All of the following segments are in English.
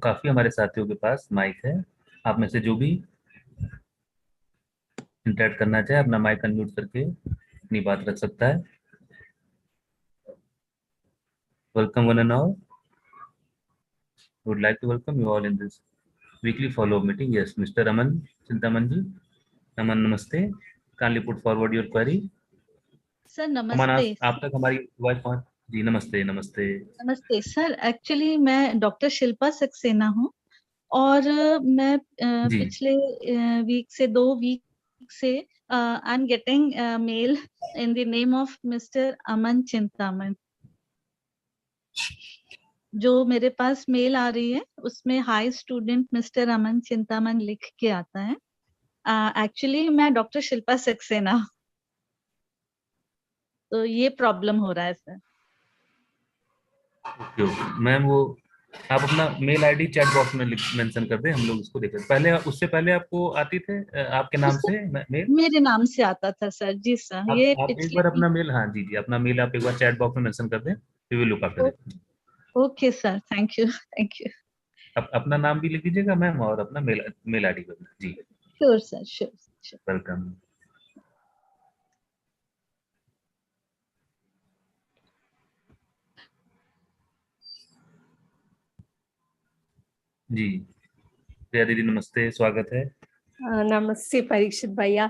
काफी हमारे साथियों के पास माइक है। आप में से जो भी इंटरेक्ट करना चाहे अपना माइक अनम्यूट करके अपनी बात रख सकता है। Welcome one and all. Would like to welcome you all in this weekly follow up meeting. Yes mister Aman Chintaman ji. Aman नमस्ते। Kindly put forward your query. Sir Aman नमस्ते। आप तक हमारी वॉइस पहुंच। जी नमस्ते नमस्ते। नमस्ते सर, एक्चुअली मैं डॉक्टर शिल्पा सक्सेना हूँ और मैं जी पिछले वीक से 2 वीक से I am getting mail in the name of mister Aman Chintaman. जो मेरे पास मेल आ रही है उसमें high student mister Aman Chintaman लिख के आता है। एक्चुअली मैं डॉक्टर शिल्पा सक्सेना हूँ, तो ये प्रॉब्लम हो रहा है सर। ओके ओके मैम, वो आप अपना मेल आईडी चैट बॉक्स में मेंशन कर दें, हम लोग उसको देख लें। पहले उससे पहले आपको आती थे आपके नाम उससे से मेल? मेरे नाम से आता था सर। जी सर, ये आप एक पिछले बार अपना वीक। मेल, हाँ जी जी, अपना मेल आप एक बार चैट बॉक्स में मेंशन कर दें, we will look after it. Okay sir, thank you thank you. अपना नाम भी लिख दीजिएगा मैम और अपना मेल मेल आईडी कर दें। जी श्योर सर, श्योर। वेलकम। जी प्रिया दीदी नमस्ते, स्वागत है। नमस्ते परीक्षित भैया।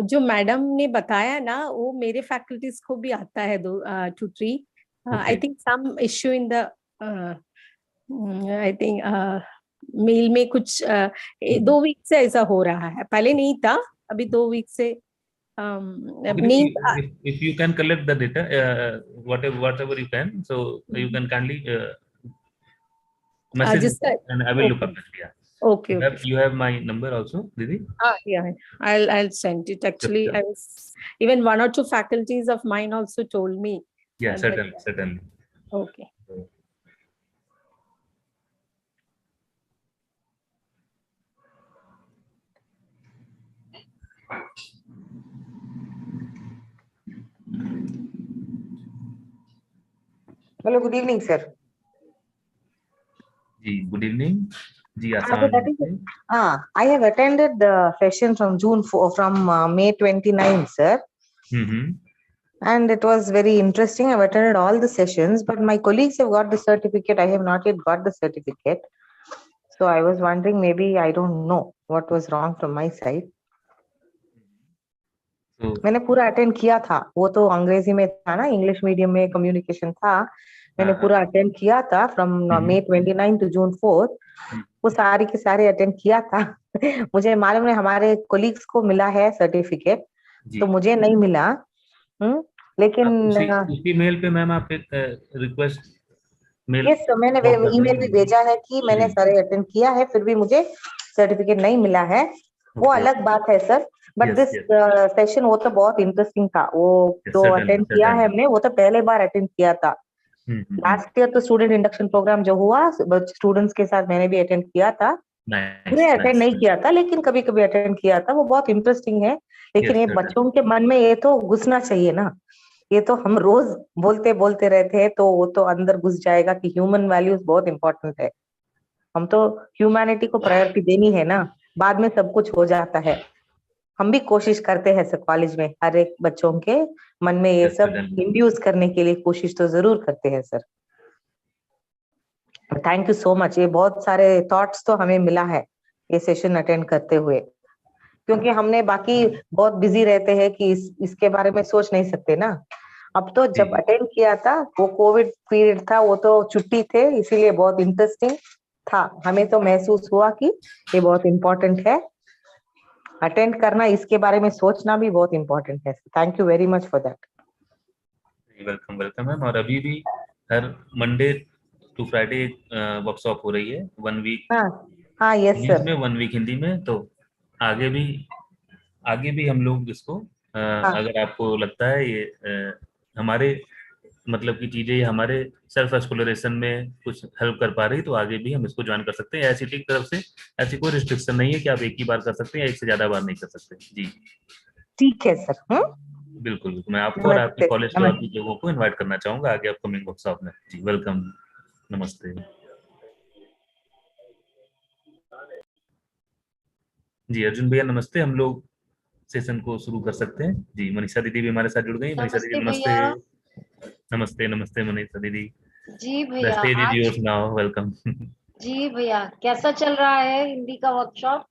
जो मैडम ने बताया ना वो मेरे फैकल्टीज को भी आता है 2 2 3। I think some issue in the I think mail में कुछ 2 वीक से ऐसा हो रहा है, पहले नहीं था, अभी 2 वीक से नहीं। If you can collect the data, whatever you can, so you can kindly message जिसका me and I will look up it. Yeah. okay You have my number also, Didi? yeah, I'll send it. Actually, Sure. I was even 1 or 2 faculties of mine also told me. Yeah, certainly. Okay. Hello, good evening, sir. Good evening. I have attended the session from May 29, sir. And it was very interesting. I've attended all the sessions, but my colleagues have got the certificate. I have not yet got the certificate. So I was wondering, maybe I don't know what was wrong from my side. मैंने पूरा attend किया था, वो तो अंग्रेजी में था ना, इंग्लिश मीडियम में कम्युनिकेशन था। मैंने पूरा अटेंड किया था फ्रॉम May 29 to June 4। वो सारी के सारे अटेंड किया था। मुझे मालूम है हमारे कोलीग्स को मिला है सर्टिफिकेट, तो मुझे नहीं मिला। लेकिन उसी मेल पे मैम आप एक रिक्वेस्ट मेल, यस, तो मैंने ईमेल भी भेजा है कि मैंने सारे अटेंड किया है, फिर भी मुझे सर्टिफिकेट नहीं मिला है। वो अलग बात है सर, बट दिस सेशन वो तो बहुत इंटरेस्टिंग था। वो जो अटेंड किया है हमने, वो तो पहले बार अटेंड किया था। लास्ट ईयर तो स्टूडेंट इंडक्शन प्रोग्राम जो हुआ स्टूडेंट्स के साथ, मैंने भी अटेंड किया था। पूरे अटेंड नहीं किया था, लेकिन कभी कभी अटेंड किया था। वो बहुत इंटरेस्टिंग है, लेकिन ये बच्चों के मन में ये तो घुसना चाहिए ना। ये तो हम रोज बोलते बोलते रहते हैं, तो वो तो अंदर घुस जाएगा कि ह्यूमन वैल्यूज बहुत इंपॉर्टेंट है। हम तो ह्यूमैनिटी को प्रायोरिटी देनी है ना, बाद में सब कुछ हो जाता है। हम भी कोशिश करते हैं सर, कॉलेज में हर एक बच्चों के मन में ये सब इंड्यूस करने के लिए कोशिश तो जरूर करते हैं sir. Thank you so much. ये बहुत सारे थॉट्स तो हमें मिला है ये सेशन अटेंड करते हुए, क्योंकि हमने बाकी बहुत बिजी रहते हैं कि इसके बारे में सोच नहीं सकते ना। अब तो जब अटेंड किया था, वो कोविड पीरियड था, वो तो छुट्टी थे, इसीलिए बहुत इंटरेस्टिंग था। हमें तो महसूस हुआ कि ये बहुत इम्पोर्टेंट है, अटेंड करना, इसके बारे में सोचना भी बहुत इम्पोर्टेंट है। Thank you very much for that. Welcome ma'am. और अभी भी हर मंडे टू फ्राइडे वर्कशॉप हो रही है, 1 वीक। हाँ यस सर, 1 वीक हिंदी में। तो आगे भी हम लोग इसको अगर आपको लगता है ये हमारे मतलब की चीजें हमारे सेल्फ एक्सप्लोरेशन में कुछ हेल्प कर पा रही, तो आगे भी हम इसको ज्वाइन कर सकते हैं। आईसीटी की तरफ से ऐसी कोई रिस्ट्रिक्शन नहीं है कि आप एक ही बार कर सकते हैं या एक से ज्यादा बार नहीं कर सकते। जी ठीक है सर। बिल्कुल, मैं आपको और आपके कॉलेज के और भी लोगों को इनवाइट करना चाहूंगा आगे अपकमिंग वर्कशॉप में। जी वेलकम, नमस्ते। जी अर्जुन भैया नमस्ते, हम लोग सेशन को शुरू कर सकते हैं। जी मनीषा दीदी भी हमारे साथ जुड़ गई। मनीषा दीदी नमस्ते नमस्ते। भैया। नमस्ते नमस्ते मनीषा दीदी। जी द भैया, स्टेज इज योर्स आज नाउ, वेलकम। जी भैया कैसा चल रहा है हिंदी का वर्कशॉप?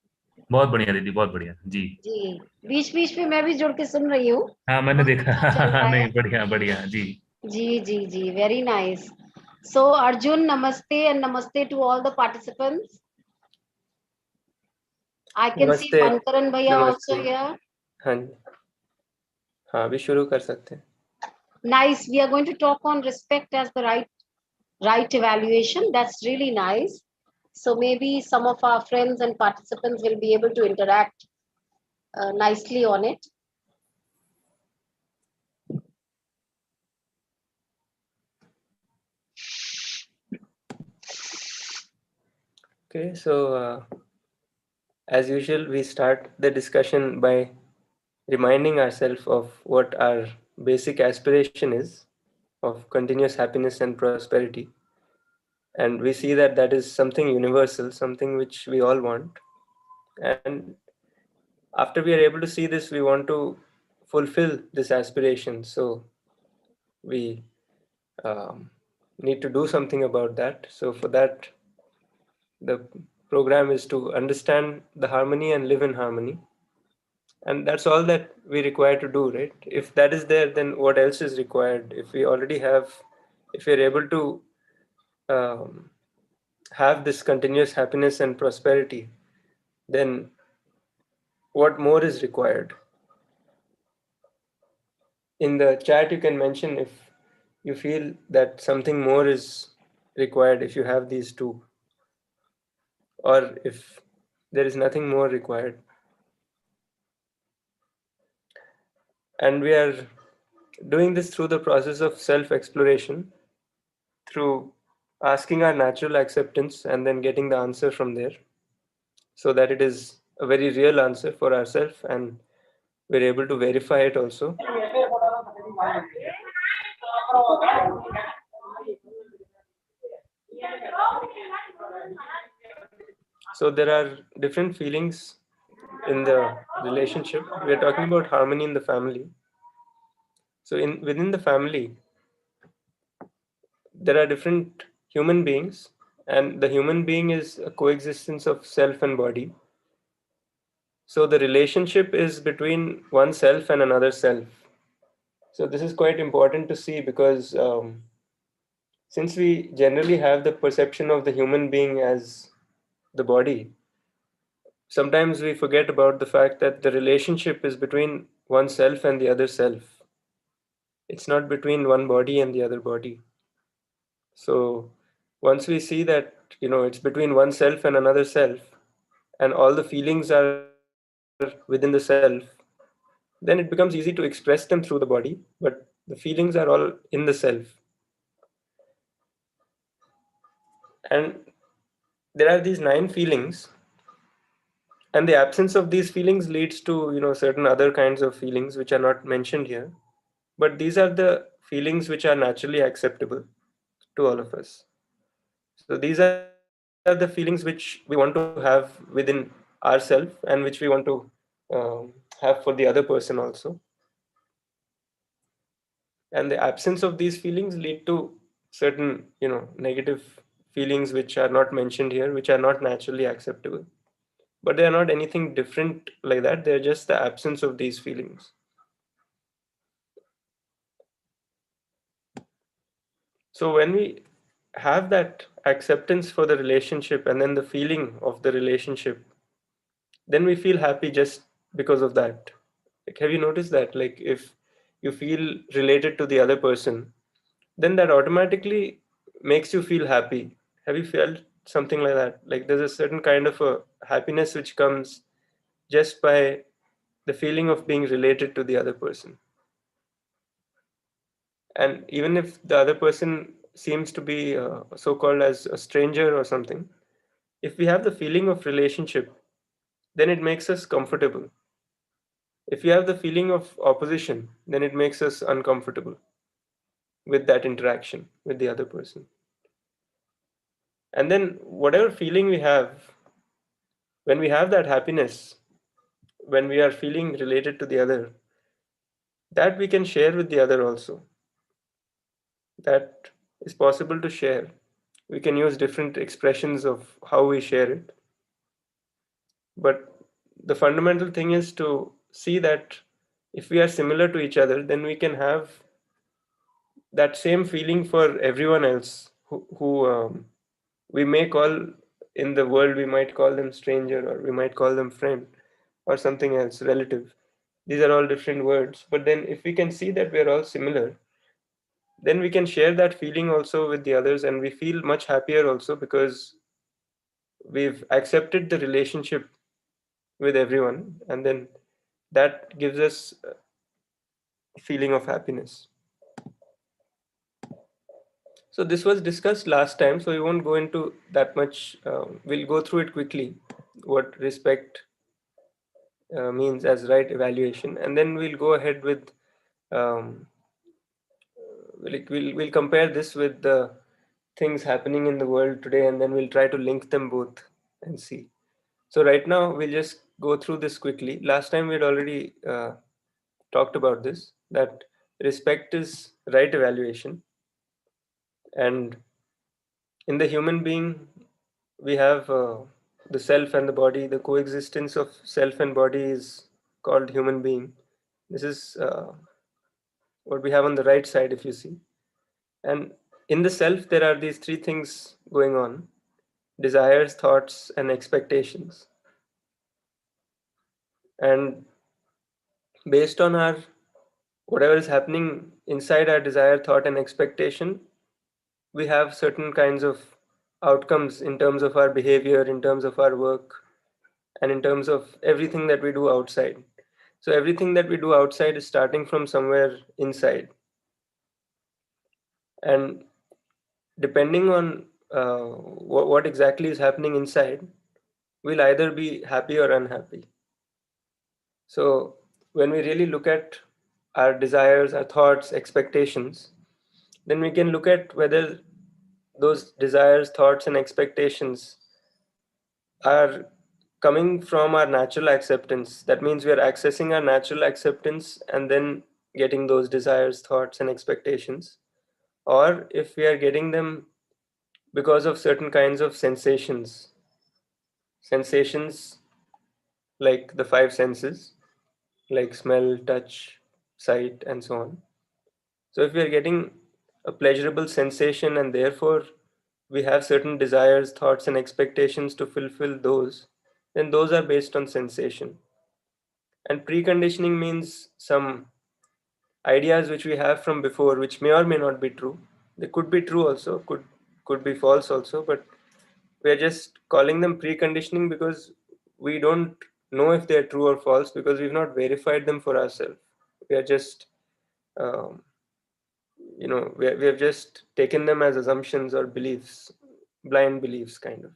बहुत बढ़िया दीदी, बहुत बढ़िया जी। जी, बीच बीच में मैं भी जुड़ के सुन रही हूँ। हाँ मैंने बहुत देखा। अच्छा चल रहा है। नहीं बढ़िया बढ़िया जी। जी जी जी, वेरी नाइस। सो अर्जुन नमस्ते एंड नमस्ते to all the participants. I can see नमस्ते। मनकरण भैया नमस्ते। Also here. हाँ जी, हाँ अभी शुरू कर सकते हैं। Nice. We are going to talk on respect as the right evaluation. That's really nice. So maybe some of our friends and participants will be able to interact nicely on it. Okay, so as usual, we start the discussion by reminding ourselves of what our basic aspiration is of continuous happiness and prosperity. And we see that that is something universal, something which we all want. And after we are able to see this, we want to fulfill this aspiration. So we need to do something about that. So for that, the program is to understand the harmony and live in harmony. And that's all that we require to do, right? If that is there, then what else is required? If we already have, if we're able to um, have this continuous happiness and prosperity, then what more is required? In the chat, you can mention if you feel that something more is required if you have these two, or if there is nothing more required. And we are doing this through the process of self-exploration, through asking our natural acceptance and then getting the answer from there, so that it is a very real answer for ourselves and we're able to verify it also. So there are different feelings in the relationship. We're talking about harmony in the family. So within the family, there are different human beings, and the human being is a coexistence of self and body. So the relationship is between oneself and another self. So this is quite important to see because since we generally have the perception of the human being as the body, sometimes we forget about the fact that the relationship is between oneself and the other self. It's not between one body and the other body. So once we see that, it's between oneself and another self, and all the feelings are within the self, then it becomes easy to express them through the body, but the feelings are all in the self. And there are these 9 feelings, and the absence of these feelings leads to, certain other kinds of feelings which are not mentioned here. But these are the feelings which are naturally acceptable to all of us. So these are the feelings which we want to have within ourselves and which we want to have for the other person also. And the absence of these feelings lead to certain, negative feelings which are not mentioned here, which are not naturally acceptable. But they are not anything different like that. They're just the absence of these feelings. So when we have that acceptance for the relationship and then the feeling of the relationship, then we feel happy just because of that. Like, have you noticed that? Like, if you feel related to the other person, then that automatically makes you feel happy. Have you felt something like that? Like, there's a certain kind of a happiness which comes just by the feeling of being related to the other person. And even if the other person seems to be so-called as a stranger or something, if we have the feeling of relationship, then it makes us comfortable. If we have the feeling of opposition, then it makes us uncomfortable with that interaction with the other person. And then whatever feeling we have, when we have that happiness, when we are feeling related to the other, that we can share with the other also. That is possible to share. We can use different expressions of how we share it. But the fundamental thing is to see that if we are similar to each other, then we can have that same feeling for everyone else who we may call, in the world we might call them stranger, or we might call them friend, or something else, relative. These are all different words. But then if we can see that we are all similar, then we can share that feeling also with the others, and we feel much happier also because we've accepted the relationship with everyone, and then that gives us a feeling of happiness. So this was discussed last time, so we won't go into that much. We'll go through it quickly, what respect means as right evaluation, and then we'll go ahead with um, we'll compare this with the things happening in the world today, and then we'll try to link them both and see. So right now we'll just go through this quickly. Last time we had already talked about this, that respect is right evaluation, and in the human being we have the self and the body. The coexistence of self and body is called human being. This is what we have on the right side, if you see. And in the self there are these three things going on: desires, thoughts, and expectations. And based on our whatever is happening inside our desire, thought, and expectation, we have certain kinds of outcomes in terms of our behavior, in terms of our work, and in terms of everything that we do outside. So everything that we do outside is starting from somewhere inside. And depending on what exactly is happening inside, we'll either be happy or unhappy. So when we really look at our desires, our thoughts, expectations, then we can look at whether those desires, thoughts, and expectations are coming from our natural acceptance. That means we are accessing our natural acceptance and then getting those desires, thoughts, and expectations. Or if we are getting them because of certain kinds of sensations like the five senses, like smell, touch, sight, and so on. So if we are getting a pleasurable sensation and therefore we have certain desires, thoughts, and expectations to fulfill those, then those are based on sensation. And preconditioning means some ideas which we have from before, which may or may not be true. They could be true also, could be false also, but we are just calling them preconditioning because we don't know if they're true or false because we've not verified them for ourselves. We are just um, we have just taken them as assumptions or beliefs, blind beliefs kind of,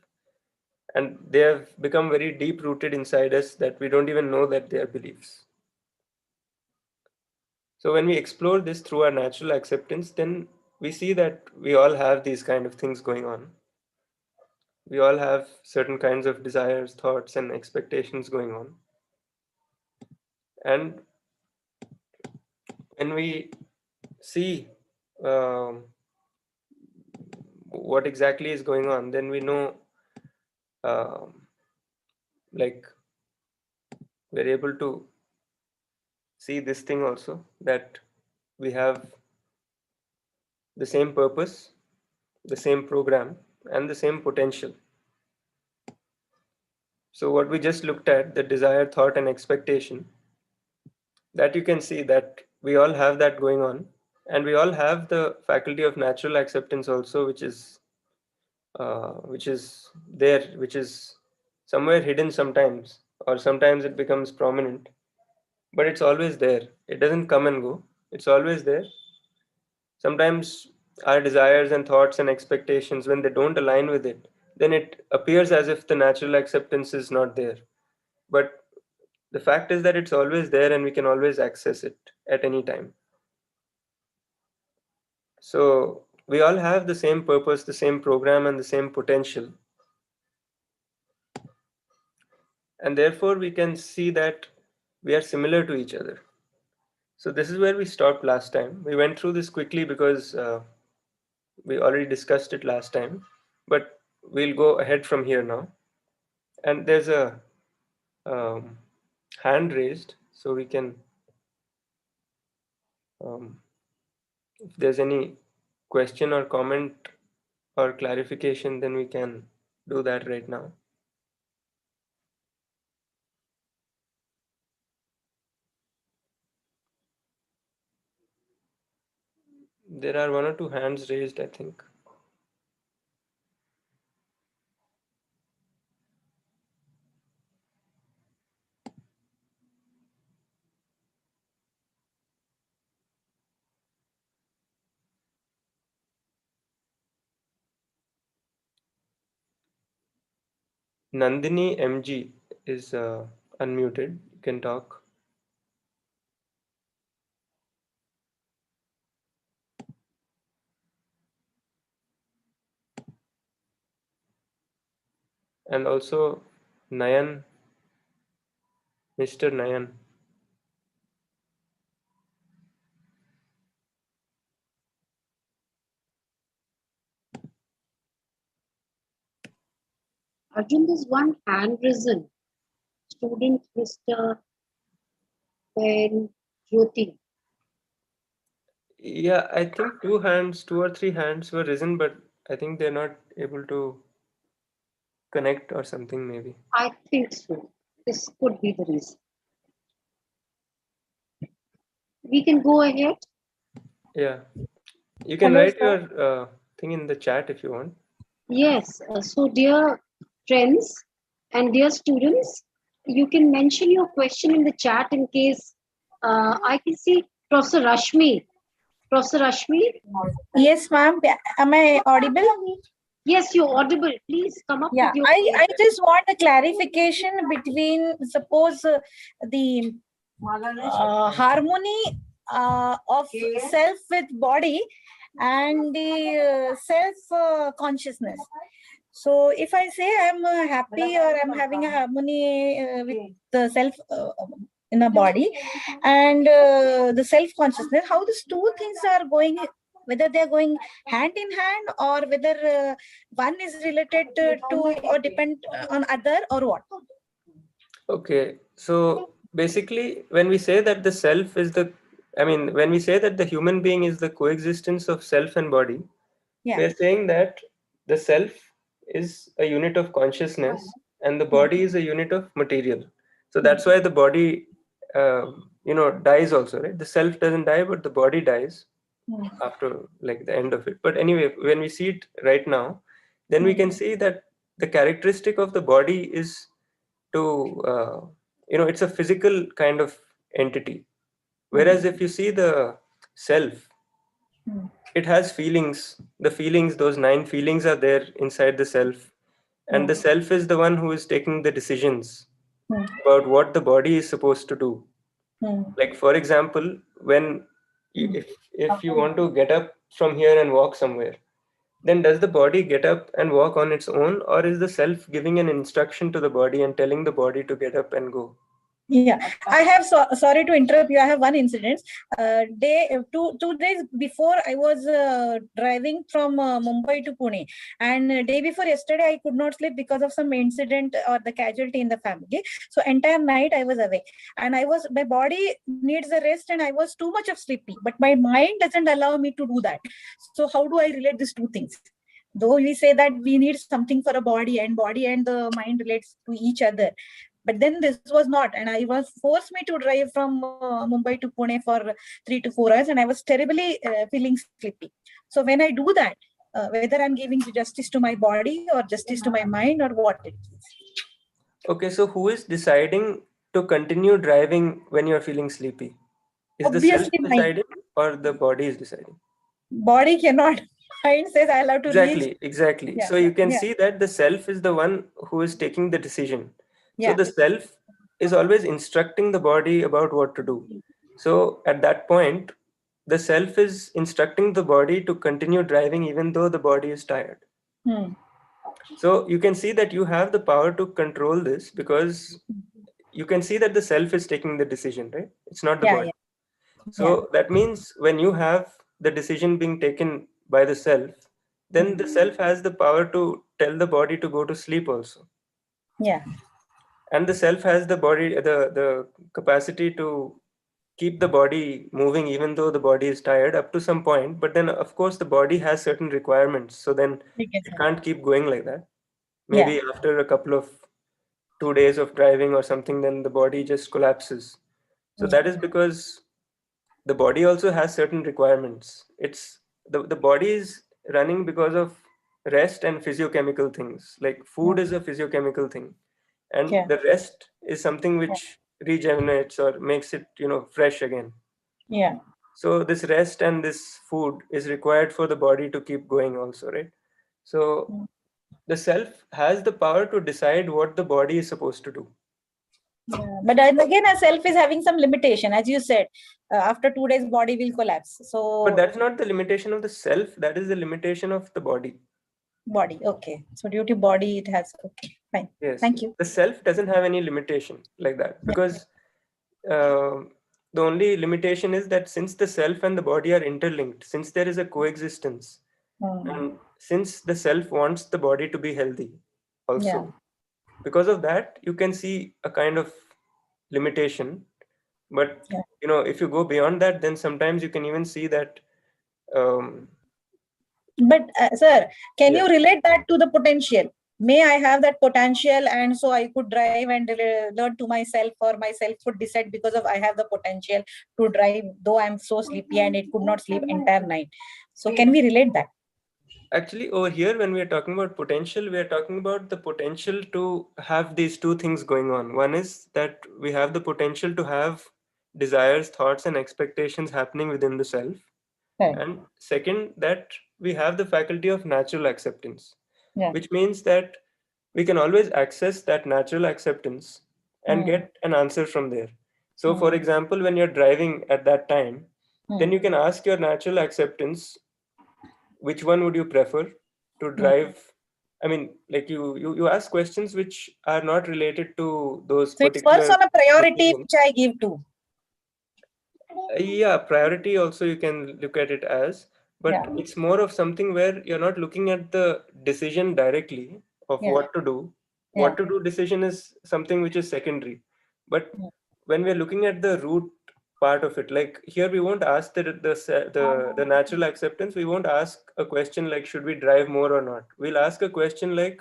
and they have become very deep rooted inside us that we don't even know that they are beliefs. So when we explore this through our natural acceptance, then we see that we all have these kind of things going on. We all have certain kinds of desires, thoughts, and expectations going on. And when we see what exactly is going on, then we know like we're able to see this thing also, that we have the same purpose, the same program, and the same potential. So what we just looked at, the desire, thought, and expectation, that you can see that we all have that going on, and we all have the faculty of natural acceptance also, which is there, which is somewhere hidden sometimes, or sometimes it becomes prominent, but it's always there. It doesn't come and go. It's always there. Sometimes our desires and thoughts and expectations, when they don't align with it, then it appears as if the natural acceptance is not there. But the fact is that it's always there and we can always access it at any time. So we all have the same purpose, the same program, and the same potential. And therefore we can see that we are similar to each other. So this is where we stopped last time. We went through this quickly because we already discussed it last time, but we'll go ahead from here now. And there's a hand raised, so we can, if there's any question or comment or clarification, then we can do that right now. There are 1 or 2 hands raised, I think. Nandini MG is unmuted. You can talk. And also Nayan, Mr. Nayan. Arjun, there's one hand risen. Student Mr. Ben Jyoti. Yeah, I think 2 or 3 hands were risen, but I think they're not able to connect or something maybe. I think so. This could be the reason. We can go ahead. Yeah, you can write your thing in the chat if you want. Yes. So, dear friends and dear students, you can mention your question in the chat in case I can see Professor Rashmi. Professor Rashmi? Yes, ma'am. Am I audible? Yes, you're audible. Please come up Yeah, with your I just want a clarification between, suppose the harmony of self with body and the self consciousness. So if I say I'm happy or I'm having a harmony with the self in a body and the self consciousness, how these two things are going, whether they're going hand in hand or whether one is related to or depend on other or what? Okay, so basically when we say that the self is the, when we say that the human being is the coexistence of self and body, we're saying that the self is a unit of consciousness and the body is a unit of material. So that's why the body, dies also, right? The self doesn't die, but the body dies after like the end of it. But anyway, when we see it right now, then we can see that the characteristic of the body is to, it's a physical kind of entity. Whereas if you see the self, it has feelings. The feelings, those 9 feelings are there inside the self. And the self is the one who is taking the decisions about what the body is supposed to do. Like for example, when if you want to get up from here and walk somewhere, then does the body get up and walk on its own, or is the self giving an instruction to the body and telling the body to get up and go? Yeah, I have, sorry to interrupt you. I have one incident. Two days before, I was driving from Mumbai to Pune, and day before yesterday, I could not sleep because of some incident or the casualty in the family. So entire night I was awake, and my body needs a rest, and I was too much of sleepy, but my mind doesn't allow me to do that. So how do I relate these two things? Though we say that we need something for a body and the mind relates to each other. But then this was not, and I was forced me to drive from Mumbai to Pune for 3 to 4 hours, and I was terribly feeling sleepy. So when I do that, whether I'm giving justice to my body or justice to my mind or what it is. Okay, so who is deciding to continue driving when you're feeling sleepy? Is Obviously the self deciding or the body is deciding? Body cannot. Mind says I'll have to reach. Exactly. Yeah. So you can see that the self is the one who is taking the decision. Yeah. So the self is always instructing the body about what to do. So at that point, the self is instructing the body to continue driving even though the body is tired. So you can see that you have the power to control this because you can see that the self is taking the decision, right? It's not the body. Yeah. So that means when you have the decision being taken by the self, then the self has the power to tell the body to go to sleep also. Yeah. And the self has the capacity to keep the body moving even though the body is tired up to some point. But then of course the body has certain requirements. So then it can't keep going like that. Maybe after a couple of 2 days of driving or something, then the body just collapses. So that is because the body also has certain requirements. It's the body is running because of rest and physiochemical things. Like food is a physiochemical thing, and the rest is something which regenerates or makes it, fresh again. Yeah. So this rest and this food is required for the body to keep going also, right? So the self has the power to decide what the body is supposed to do. Yeah. But again, a self is having some limitation, as you said. After 2 days, body will collapse. So, but that's not the limitation of the self. That is the limitation of the body. Body, okay. So due to body, it has. Okay, fine. Yes. Thank you. The self doesn't have any limitation like that, because the only limitation is that since the self and the body are interlinked, since there is a coexistence, and since the self wants the body to be healthy also, because of that, you can see a kind of limitation. But if you go beyond that, then sometimes you can even see that. But sir, can you relate that to the potential? May I have that potential, and so I could drive and learn to myself, or myself could decide because of I have the potential to drive, though I'm so sleepy and it could not sleep entire night. So can we relate that? Actually, over here, when we are talking about potential, we are talking about the potential to have these two things going on. One is that we have the potential to have desires, thoughts, and expectations happening within the self. And second, that we have the faculty of natural acceptance, which means that we can always access that natural acceptance and get an answer from there. So, for example, when you're driving at that time, then you can ask your natural acceptance, which one would you prefer to drive? I mean, like you ask questions which are not related to those particular. It's first on a priority which I give to. Yeah, priority also you can look at it as, but it's more of something where you're not looking at the decision directly of what to do. What to do decision is something which is secondary. But when we're looking at the root part of it, like here we won't ask the natural acceptance. We won't ask a question like, should we drive more or not? We'll ask a question like,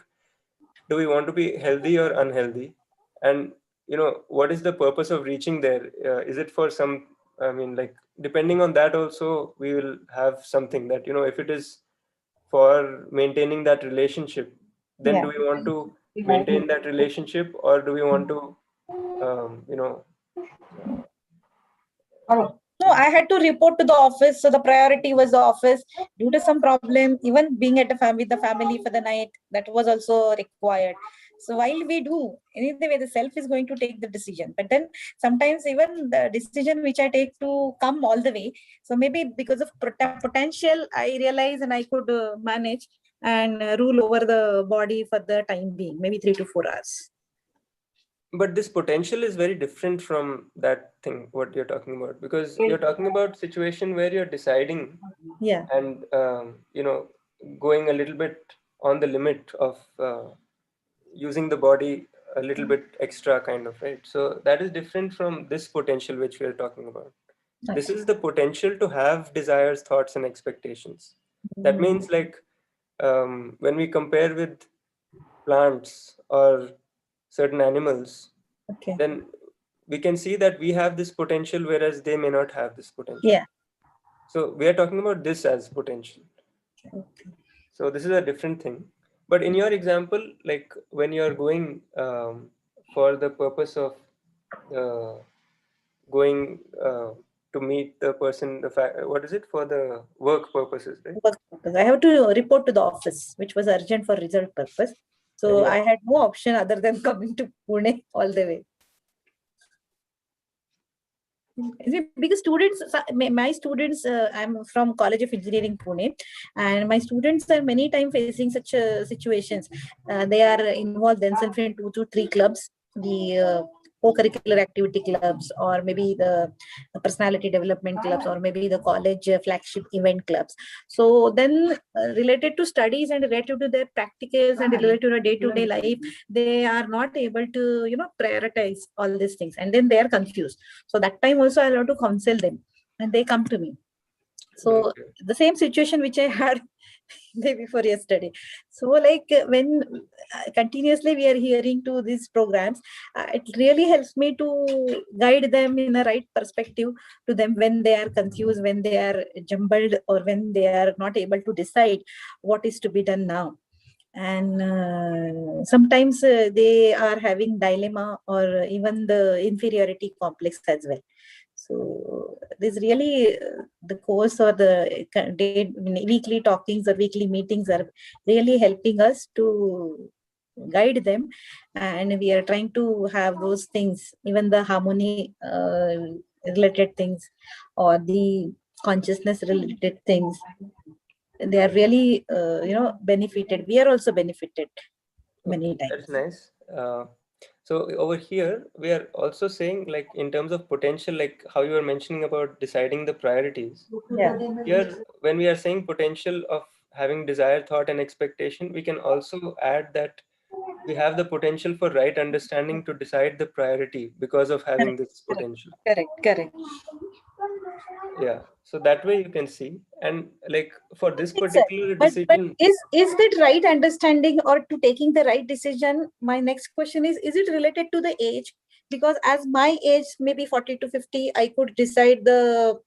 do we want to be healthy or unhealthy? And what is the purpose of reaching there? Is it for some, I mean, like, depending on that also, we will have something that, if it is for maintaining that relationship, then do we want to maintain that relationship, or do we want to, No, I had to report to the office. So the priority was the office. Due to some problem, even being at with the family for the night, that was also required. So while we do, anyway, the self is going to take the decision. But then sometimes even the decision which I take to come all the way. So maybe because of potential, I realize and I could manage and rule over the body for the time being, maybe 3 to 4 hours. But this potential is very different from that thing, what you're talking about, because you're talking about situation where you're deciding and, going a little bit on the limit of using the body a little bit extra kind of, right? So that is different from this potential which we are talking about. This is the potential to have desires, thoughts, and expectations. That means like when we compare with plants or certain animals, then we can see that we have this potential, whereas they may not have this potential. So we are talking about this as potential. So this is a different thing. But in your example, like when you're going for the purpose of going to meet the person, what is it, for the work purposes, right? Work purpose. I have to report to the office, which was urgent for result purpose. So I had no option other than coming to Pune all the way. Because students, my students, I'm from College of Engineering Pune, and my students are many times facing such situations. They are involved themselves in 2 to 3 clubs. The co-curricular activity clubs, or maybe the personality development clubs, or maybe the college flagship event clubs. So then related to studies and related to their practicals and related to the day-to-day life, they are not able to, prioritize all these things, and then they are confused. So that time also I have to counsel them, and they come to me. So the same situation which I had day before yesterday. So like when continuously we are hearing to these programs, it really helps me to guide them in a right perspective to them when they are confused, when they are jumbled, or when they are not able to decide what is to be done now. And sometimes they are having dilemma or even the inferiority complex as well. So this really the course or the weekly talkings or weekly meetings are really helping us to guide them, and we are trying to have those things, even the harmony related things or the consciousness related things. They are really benefited. We are also benefited many times. That's nice. So over here, we are also saying, like, in terms of potential, like how you were mentioning about deciding the priorities. Yeah. Here, when we are saying potential of having desire, thought, and expectation, we can also add that we have the potential for right understanding to decide the priority because of having this potential. Correct. Yeah. So that way you can see, and like for this particular decision. But is that right understanding or to taking the right decision? My next question is it related to the age? Because as my age, maybe 40 to 50, I could decide the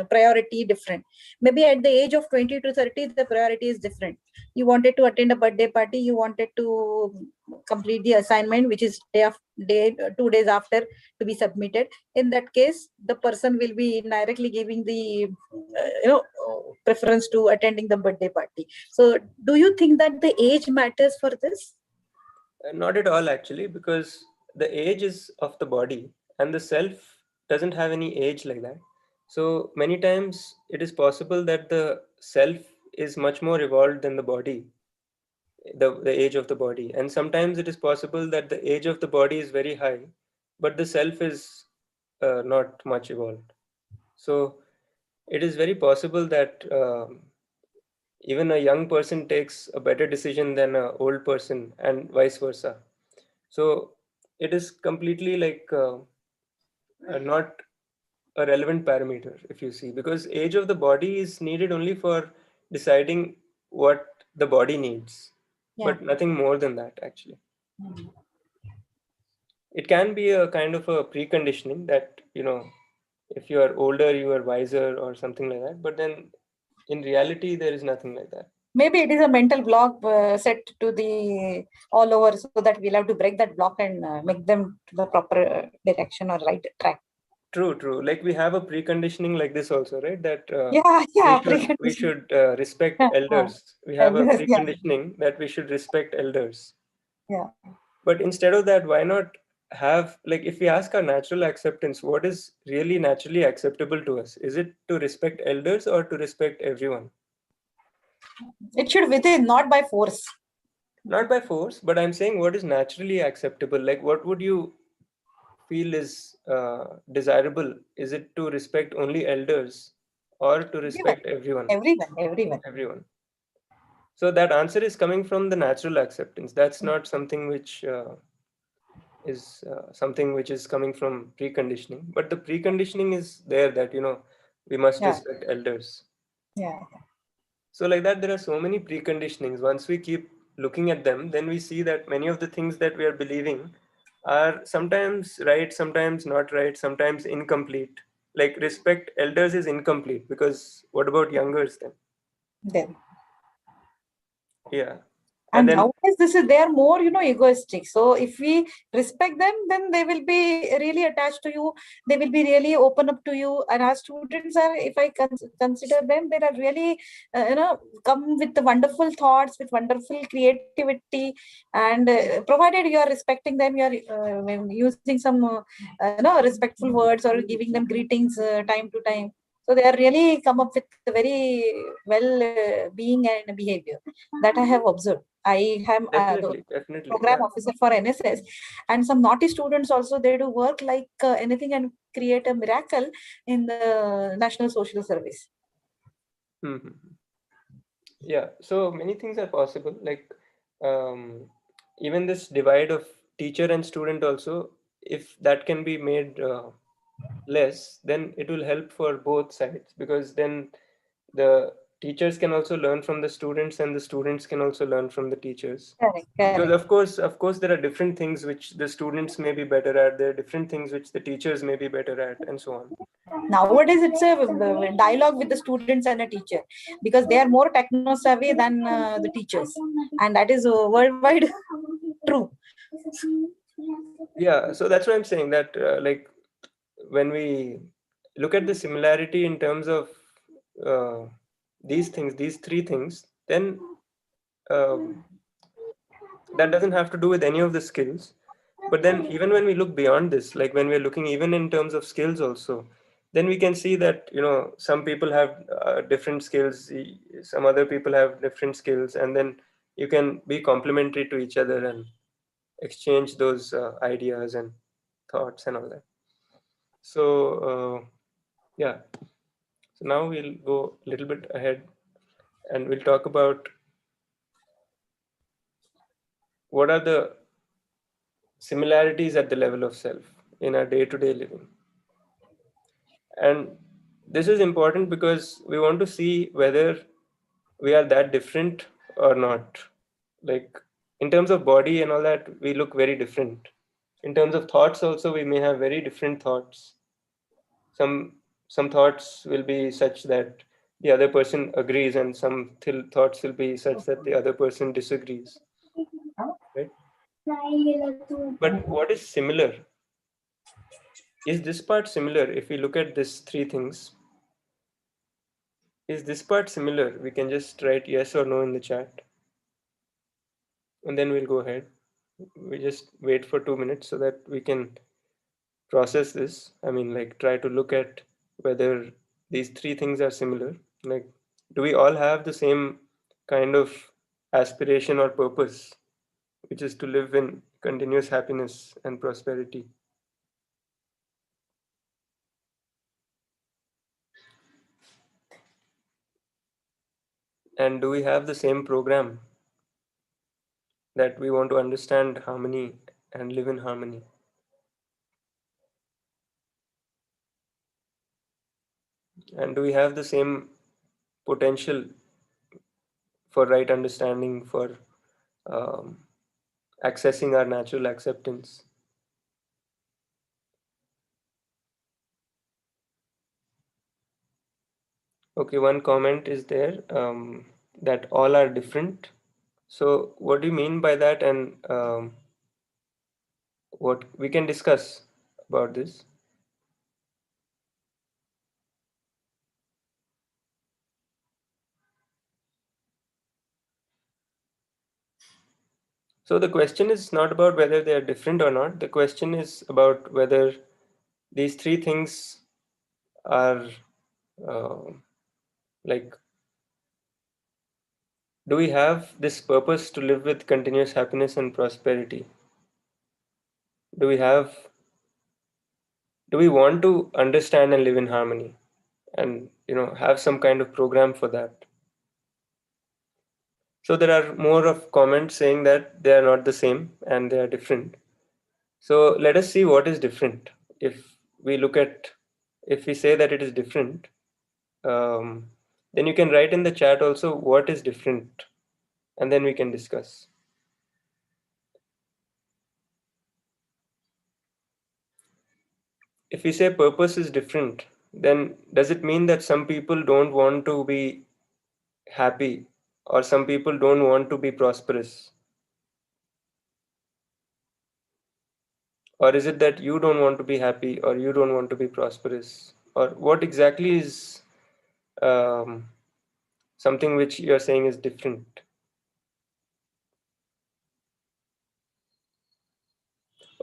priority different. Maybe at the age of 20 to 30, the priority is different. You wanted to attend a birthday party, you wanted to complete the assignment, which is 2 days after to be submitted. In that case, the person will be directly giving the preference to attending the birthday party. So do you think that the age matters for this? Not at all, actually, because the age is of the body and the self doesn't have any age like that. So many times it is possible that the self is much more evolved than the body, the age of the body. And sometimes it is possible that the age of the body is very high, but the self is not much evolved. So it is very possible that even a young person takes a better decision than an old person, and vice versa. So it is completely like not a relevant parameter, if you see, because age of the body is needed only for deciding what the body needs, but nothing more than that, actually. It can be a kind of a preconditioning that, if you are older, you are wiser or something like that. But then in reality, there is nothing like that. Maybe it is a mental block set to the all over, so that we'll have to break that block and make them to the proper direction or right track. True. Like we have a preconditioning like this also, right? That we should respect elders. We have a preconditioning that we should respect elders. Yeah. But instead of that, why not have, like, if we ask our natural acceptance, what is really naturally acceptable to us? Is it to respect elders or to respect everyone? It should within, not by force. Not by force, but I'm saying what is naturally acceptable. Like, what would you feel is desirable? Is it to respect only elders or to respect everyone? Everyone. So that answer is coming from the natural acceptance. That's not something which is something which is coming from preconditioning, but the preconditioning is there that we must respect elders. So like that, there are so many preconditionings. Once we keep looking at them, then we see that many of the things that we are believing are sometimes right, sometimes not right, sometimes incomplete. Like respect elders is incomplete, because what about youngers then? Yeah. And then, nowadays they are more egoistic. So if we respect them, then they will be really attached to you, they will be really open up to you. And our students are, if I consider them, they are really come with the wonderful thoughts, with wonderful creativity, and provided you are respecting them, you are using some respectful words or giving them greetings time to time. So they are really come up with very well being and behavior that I have observed. I am Definitely, the program officer for NSS, and some naughty students also, they do work like anything and create a miracle in the National Social Service. Mm-hmm. Yeah, so many things are possible. Like even this divide of teacher and student also, if that can be made less, then it will help for both sides, because then the teachers can also learn from the students and the students can also learn from the teachers. Correct. Because of course there are different things which the students may be better at, there are different things which the teachers may be better at, and so on. Nowadays it's a dialogue with the students and a teacher, because they are more techno savvy than the teachers, and that is worldwide true. Yeah, so that's why I'm saying that like when we look at the similarity in terms of these things, these three things, then that doesn't have to do with any of the skills. But then even when we look beyond this, like when we're looking even in terms of skills also, then we can see that, you know, some people have different skills, some other people have different skills, and then you can be complementary to each other and exchange those ideas and thoughts and all that. So yeah, so now we'll go a little bit ahead and we'll talk about what are the similarities at the level of self in our day-to-day living. And this is important because we want to see whether we are that different or not. Like in terms of body and all that, we look very different. In terms of thoughts also, we may have very different thoughts. Some thoughts will be such that the other person agrees, and some thoughts will be such that the other person disagrees. Right? But what is similar? Is this part similar? If we look at these three things, is this part similar? We can just write yes or no in the chat, and then we'll go ahead. We just wait for 2 minutes so that we can process this. I mean, like try to look at whether these three things are similar. Like, do we all have the same kind of aspiration or purpose, which is to live in continuous happiness and prosperity? And do we have the same program that we want to understand harmony and live in harmony? And do we have the same potential for right understanding, for accessing our natural acceptance? Okay, one comment is there that all are different. So what do you mean by that? And what we can discuss about this. So the question is not about whether they are different or not. The question is about whether these three things are like, do we have this purpose to live with continuous happiness and prosperity? Do we want to understand and live in harmony, and have some kind of program for that? So there are more of comments saying that they are not the same and they are different. So let us see what is different. If we say that it is different, then you can write in the chat also what is different, and then we can discuss. If we say purpose is different, then does it mean that some people don't want to be happy, or some people don't want to be prosperous? Or is it that you don't want to be happy or you don't want to be prosperous? Or what exactly is something which you're saying is different?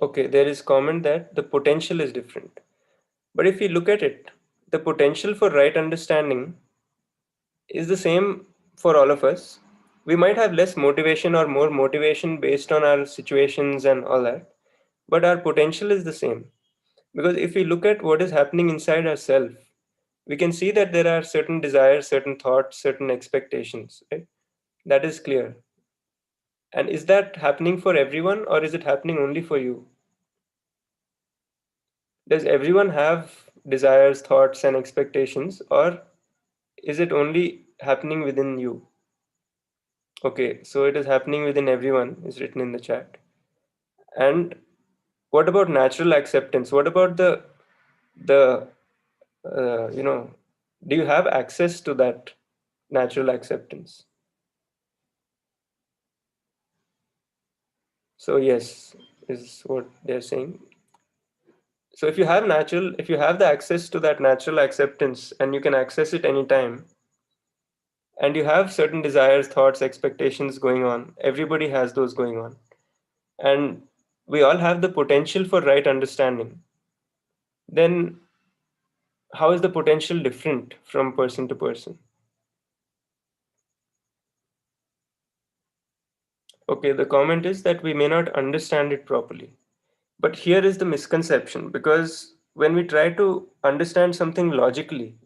Okay, there is comment that the potential is different. But if you look at it, the potential for right understanding is the same for all of us. We might have less motivation or more motivation based on our situations and all that, but our potential is the same. Because if we look at what is happening inside ourselves, we can see that there are certain desires, certain thoughts, certain expectations, right? That is clear. And is that happening for everyone, or is it happening only for you? Does everyone have desires, thoughts, and expectations, or is it only happening within you? Okay, so it is happening within everyone, is written in the chat. And what about natural acceptance? What about the do you have access to that natural acceptance? So yes, is what they're saying. So if you have the access to that natural acceptance and you can access it anytime, and you have certain desires, thoughts, expectations going on, everybody has those going on, and we all have the potential for right understanding, then how is the potential different from person to person? Okay, the comment is that we may not understand it properly. But here is the misconception, because when we try to understand something logically,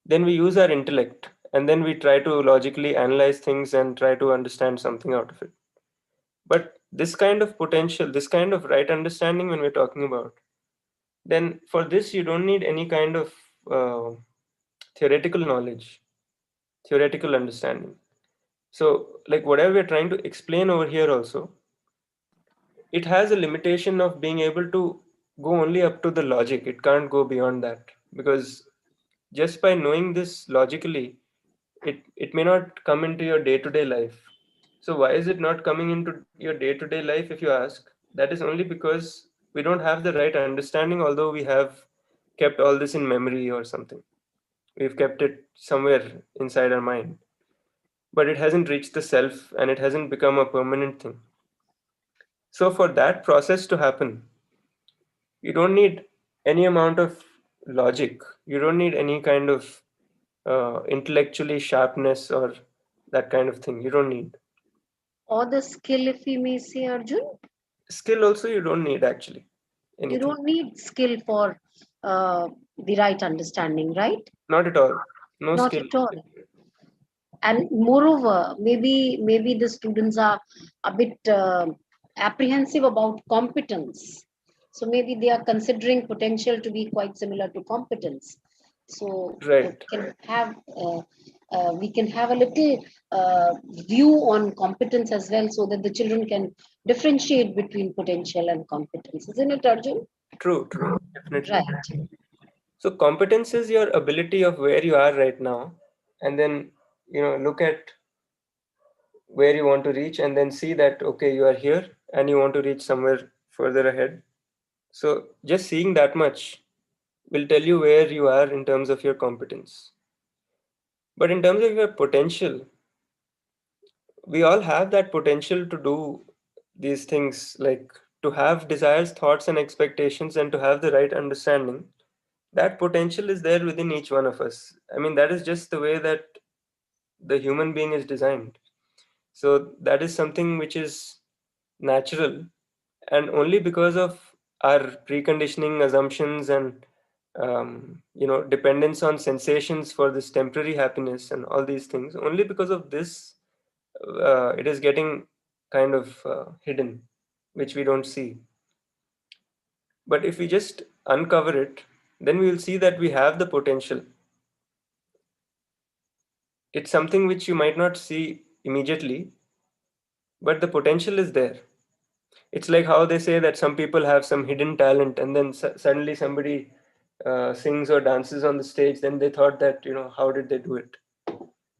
then we use our intellect and then we try to logically analyze things and try to understand something out of it. But this kind of potential, this kind of right understanding, when we're talking about, then for this you don't need any kind of theoretical knowledge, theoretical understanding. So like whatever we're trying to explain over here also, it has a limitation of being able to go only up to the logic. It can't go beyond that, because just by knowing this logically, it may not come into your day-to-day life. So why is it not coming into your day-to-day life, if you ask? That is only because we don't have the right understanding, although we have kept all this in memory or something. We've kept it somewhere inside our mind, but it hasn't reached the self and it hasn't become a permanent thing. So for that process to happen, you don't need any amount of logic. You don't need any kind of intellectually sharpness or that kind of thing. You don't need. Or the skill, if we may say, Arjun. Skill also you don't need actually. You Anything. don't need skill for the right understanding, right? Not at all. No Not skill. at all. And moreover, maybe the students are a bit apprehensive about competence. So maybe they are considering potential to be quite similar to competence. So Right. we can have a little view on competence as well, so that the children can differentiate between potential and competence. Isn't it, Arjun? True, definitely. Right. So competence is your ability of where you are right now, and then look at where you want to reach, and then see that okay, you are here and you want to reach somewhere further ahead. So just seeing that much will tell you where you are in terms of your competence. But in terms of your potential, we all have that potential to do these things, like to have desires, thoughts, and expectations, and to have the right understanding. That potential is there within each one of us. I mean, that is just the way that the human being is designed. So that is something which is natural, and only because of our preconditioning assumptions and dependence on sensations for this temporary happiness and all these things, only because of this it is getting kind of hidden, which we don't see. But if we just uncover it, then we will see that we have the potential. It's something which you might not see immediately, but the potential is there. It's like how they say that some people have some hidden talent, and then suddenly somebody sings or dances on the stage, then they thought that, how did they do it?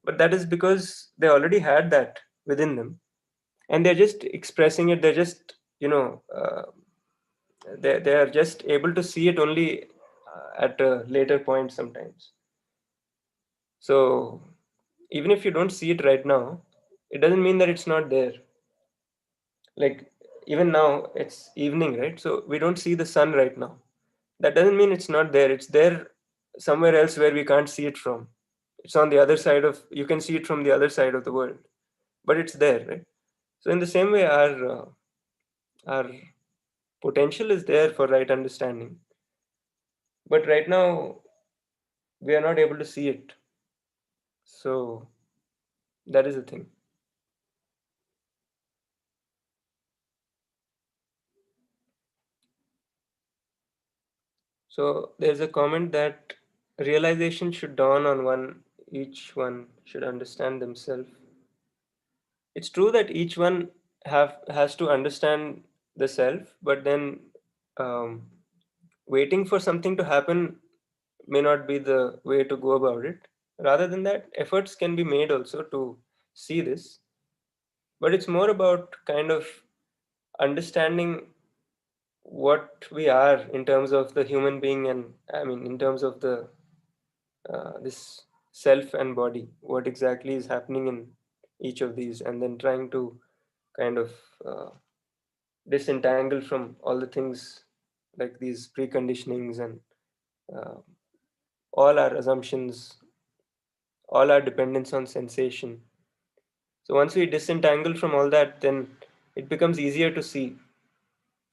But that is because they already had that within them, and they're just expressing it. They're just, they are just able to see it only at a later point sometimes. So even if you don't see it right now, it doesn't mean that it's not there. Like even now it's evening, right? So we don't see the sun right now. That doesn't mean it's not there. It's there somewhere else where we can't see it from. It's on the other side of, you can see it from the other side of the world, but it's there, right? So in the same way, our potential is there for right understanding, but right now we are not able to see it. So that is the thing. So there's a comment that realization should dawn on one, each one should understand themselves. It's true that each one has to understand the self, but then um, waiting for something to happen may not be the way to go about it. Rather than that, efforts can be made also to see this, but it's more about kind of understanding what we are in terms of the human being, and I mean in terms of the this self and body, what exactly is happening in each of these, and then trying to kind of disentangle from all the things like these preconditionings and uh, all our assumptions, all our dependence on sensation. So once we disentangle from all that, then it becomes easier to see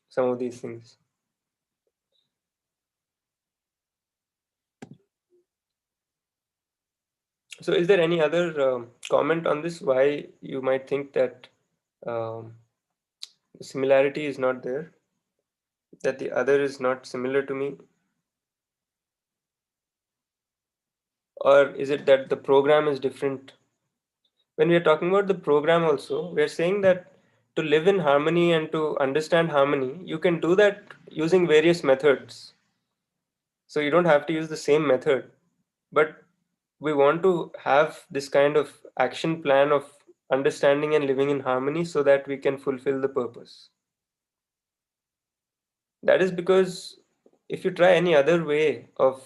some of these things. So is there any other comment on this, why you might think that the similarity is not there, that the other is not similar to me? Or is it that the program is different? When we are talking about the program also, we are saying that to live in harmony and to understand harmony, you can do that using various methods. So you don't have to use the same method, but we want to have this kind of action plan of understanding and living in harmony so that we can fulfill the purpose. That is because if you try any other way of,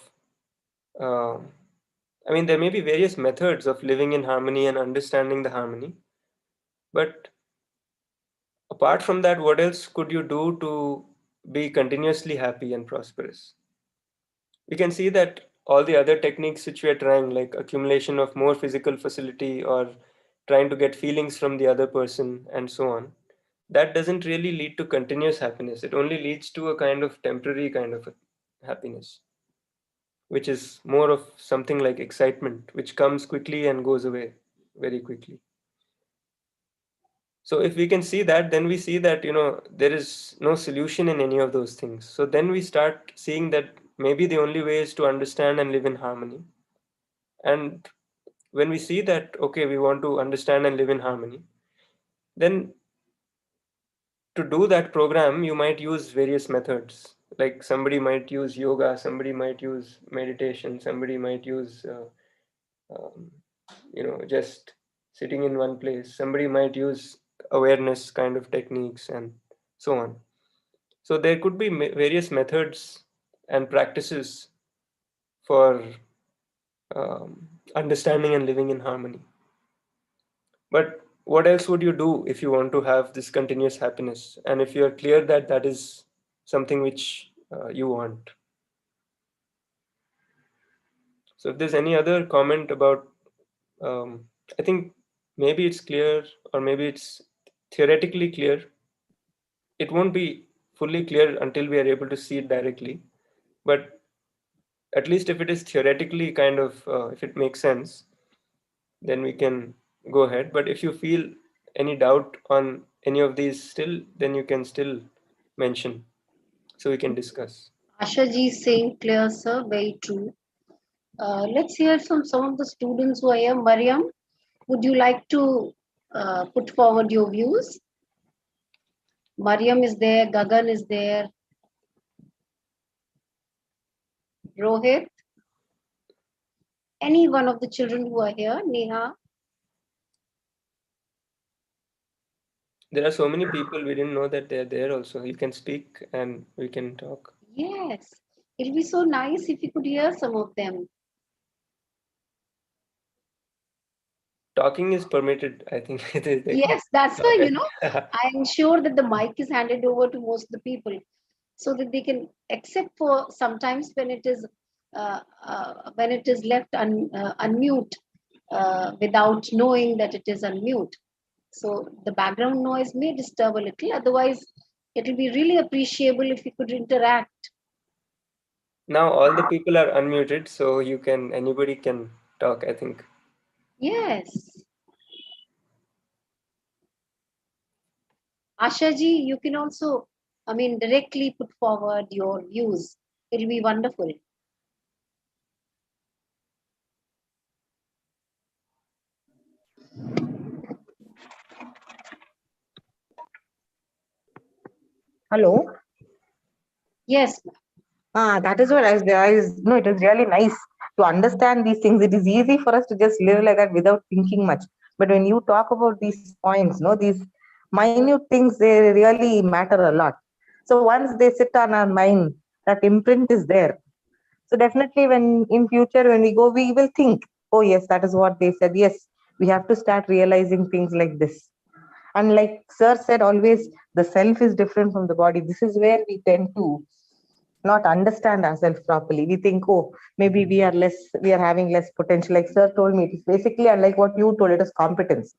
I mean, there may be various methods of living in harmony and understanding the harmony, but apart from that, what else could you do to be continuously happy and prosperous? We can see that all the other techniques which we are trying, like accumulation of more physical facility or trying to get feelings from the other person and so on, that doesn't really lead to continuous happiness. It only leads to a kind of temporary kind of happiness, which is more of something like excitement, which comes quickly and goes away very quickly. So if we can see that, then we see that, there is no solution in any of those things. So then we start seeing that maybe the only way is to understand and live in harmony. And when we see that, okay, we want to understand and live in harmony, then to do that program, you might use various methods. Like somebody might use yoga, somebody might use meditation, somebody might use, just sitting in one place. Somebody might use awareness kind of techniques and so on. So there could be various methods and practices for understanding and living in harmony. But what else would you do if you want to have this continuous happiness? And if you're clear that that is something which you want. So if there's any other comment about, I think maybe it's clear or maybe it's theoretically clear. It won't be fully clear until we are able to see it directly. But at least if it is theoretically kind of, if it makes sense, then we can go ahead. But if you feel any doubt on any of these still, then you can still mention so we can discuss. Asha ji is saying clear, sir, very true. Let's hear from some of the students who are here. Mariam, would you like to put forward your views? Mariam is there, Gagan is there, Rohit, any one of the children who are here, Neha. There are so many people, we didn't know that they're there also. You can speak and we can talk. Yes, it'll be so nice if you could hear some of them. Talking is permitted, I think. Yes, that's why, I'm sure that the mic is handed over to most of the people so that they can, except for sometimes when it is when it is left unmute without knowing that it is unmute. So the background noise may disturb a little. Otherwise, it will be really appreciable if you could interact. Now all the people are unmuted, so anybody can talk, I think. Yes. Asha ji, you can also, directly put forward your views. It'll be wonderful. Hello. Yes. That is what no, it is really nice to understand these things. It is easy for us to just live like that without thinking much. But when you talk about these points, no, these minute things, they really matter a lot. So once they sit on our mind, that imprint is there. So definitely when in future, when we go, we will think, oh yes, that is what they said. Yes, we have to start realizing things like this. And like sir said, always the self is different from the body. This is where we tend to not understand ourselves properly. We think, oh, maybe we are having less potential. Like sir told me, it is basically unlike what you told, it is competence.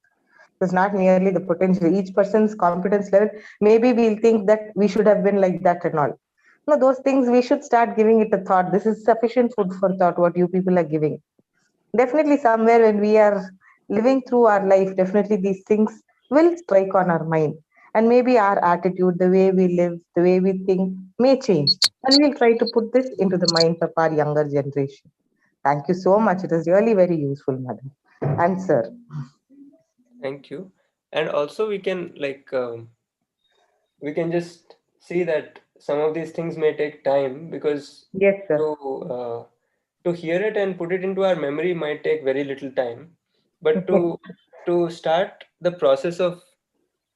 It's not merely the potential. Each person's competence level, maybe we'll think that we should have been like that and all. No, those things we should start giving it a thought. This is sufficient food for thought, what you people are giving. Definitely somewhere when we are living through our life, definitely these things will strike on our mind. And maybe our attitude, the way we live, the way we think may change. And we'll try to put this into the minds of our younger generation. Thank you so much. It is really very useful, madam. And sir. Thank you. And also we can we can just see that some of these things may take time, because Yes, sir. to hear it and put it into our memory might take very little time. But to start the process of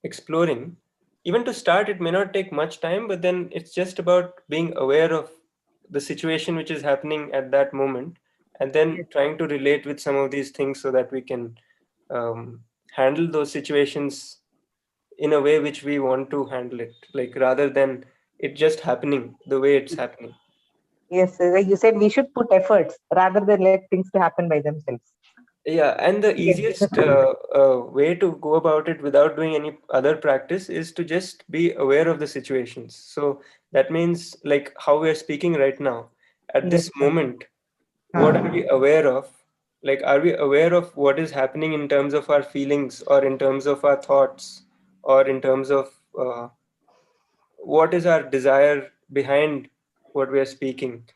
exploring, even to start, it may not take much time, but then it's just about being aware of the situation which is happening at that moment, and then trying to relate with some of these things so that we can handle those situations in a way which we want to handle it, like rather than it just happening the way it's happening. Yes, like you said, we should put efforts rather than let things to happen by themselves. Yeah, and the Yes. easiest way to go about it without doing any other practice is to just be aware of the situations. So that means, like how we are speaking right now, at Yes, this sir. moment, what are we aware of? Like, are we aware of what is happening in terms of our feelings, or in terms of our thoughts, or in terms of what is our desire behind what we are speaking?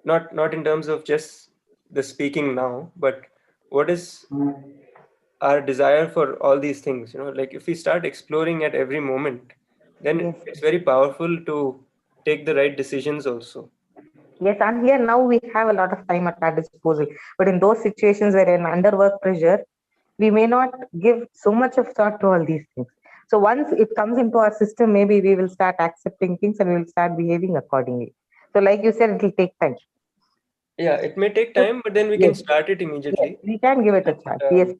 Not in terms of just the speaking now, but what is our desire for all these things. Like if we start exploring at every moment, then Yes. it's very powerful to take the right decisions also. Yes, and here now we have a lot of time at our disposal. But in those situations where in under work pressure, we may not give so much of thought to all these things. So once it comes into our system, maybe we will start accepting things and we will start behaving accordingly. So like you said, it will take time. Yeah, it may take time, but then we can Yes, start it yes, immediately. we can give it a chance. Yes,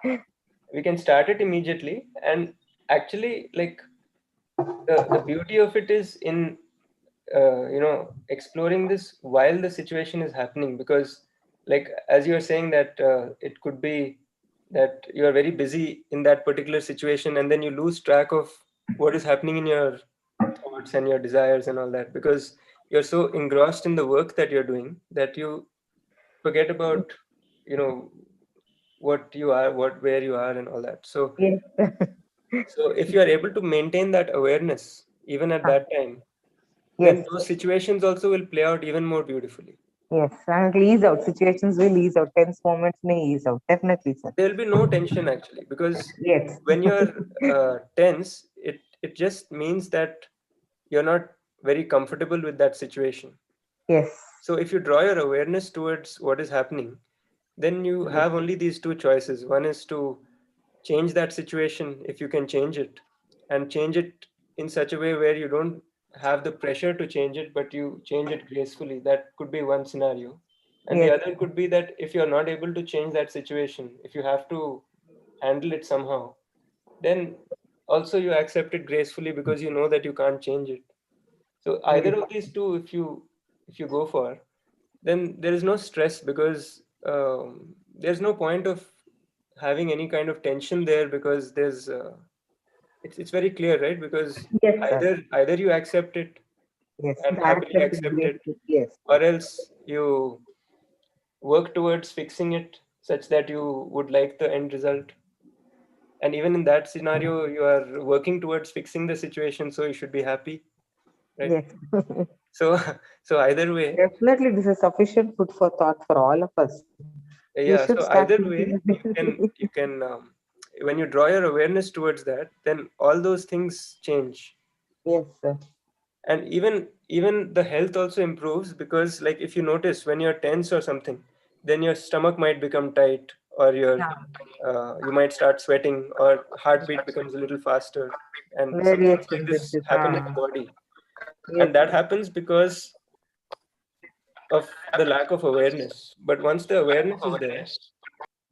um, we can start it immediately, and actually, like, the beauty of it is in exploring this while the situation is happening, because, like, as you are saying that it could be that you are very busy in that particular situation, and then you lose track of what is happening in your thoughts and your desires and all that, because you're so engrossed in the work that you're doing that you forget about you know what you are, where you are, and all that. So yes, if you are able to maintain that awareness even at that time, then yes, those situations also will play out even more beautifully. yes. And it'll ease out. Situations will ease out. Tense moments may ease out. Definitely, sir. There will be no tension actually, because Yes, when you're tense, it just means that you're not very comfortable with that situation. yes, So if you draw your awareness towards what is happening, then you have only these two choices. One is to change that situation if you can change it, and change it in such a way where you don't have the pressure to change it, but you change it gracefully. That could be one scenario. And the yes, other could be that if you're not able to change that situation, if you have to handle it somehow, then also you accept it gracefully, because you know that you can't change it. So either yes, of these two, if you go for, then there is no stress, because there's no point of having any kind of tension there, because there's it's very clear, right? Because Yes, sir. either you accept it Yes, and the happily accept is accept great. it, Yes. or else you work towards fixing it such that you would like the end result. And even in that scenario, you are working towards fixing the situation, so you should be happy, right? Yes. So so either way, Definitely, this is sufficient food for thought for all of us. We yeah, should so start either way, thinking. you can when you draw your awareness towards that, then all those things change. Yes, sir. And even the health also improves, because like if you notice, when you're tense or something, then your stomach might become tight, or your Yeah. you might start sweating, or heartbeat becomes a little faster, and some Very things like this expensive. happen in the body. Yes. And that happens because of the lack of awareness. But once the awareness is there,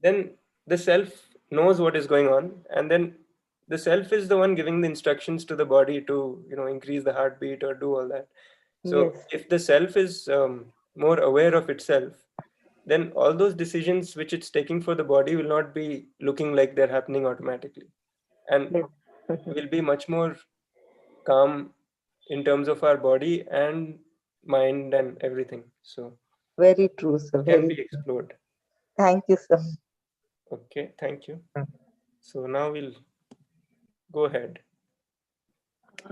then the self knows what is going on, and then the self is the one giving the instructions to the body to, increase the heartbeat or do all that. So Yes. if the self is more aware of itself, then all those decisions which it's taking for the body will not be looking like they're happening automatically, and Yes. will be much more calm in terms of our body and mind and everything. So Very true, sir. can Very be true. explored. Thank you, sir. Okay, thank you. So now we'll go ahead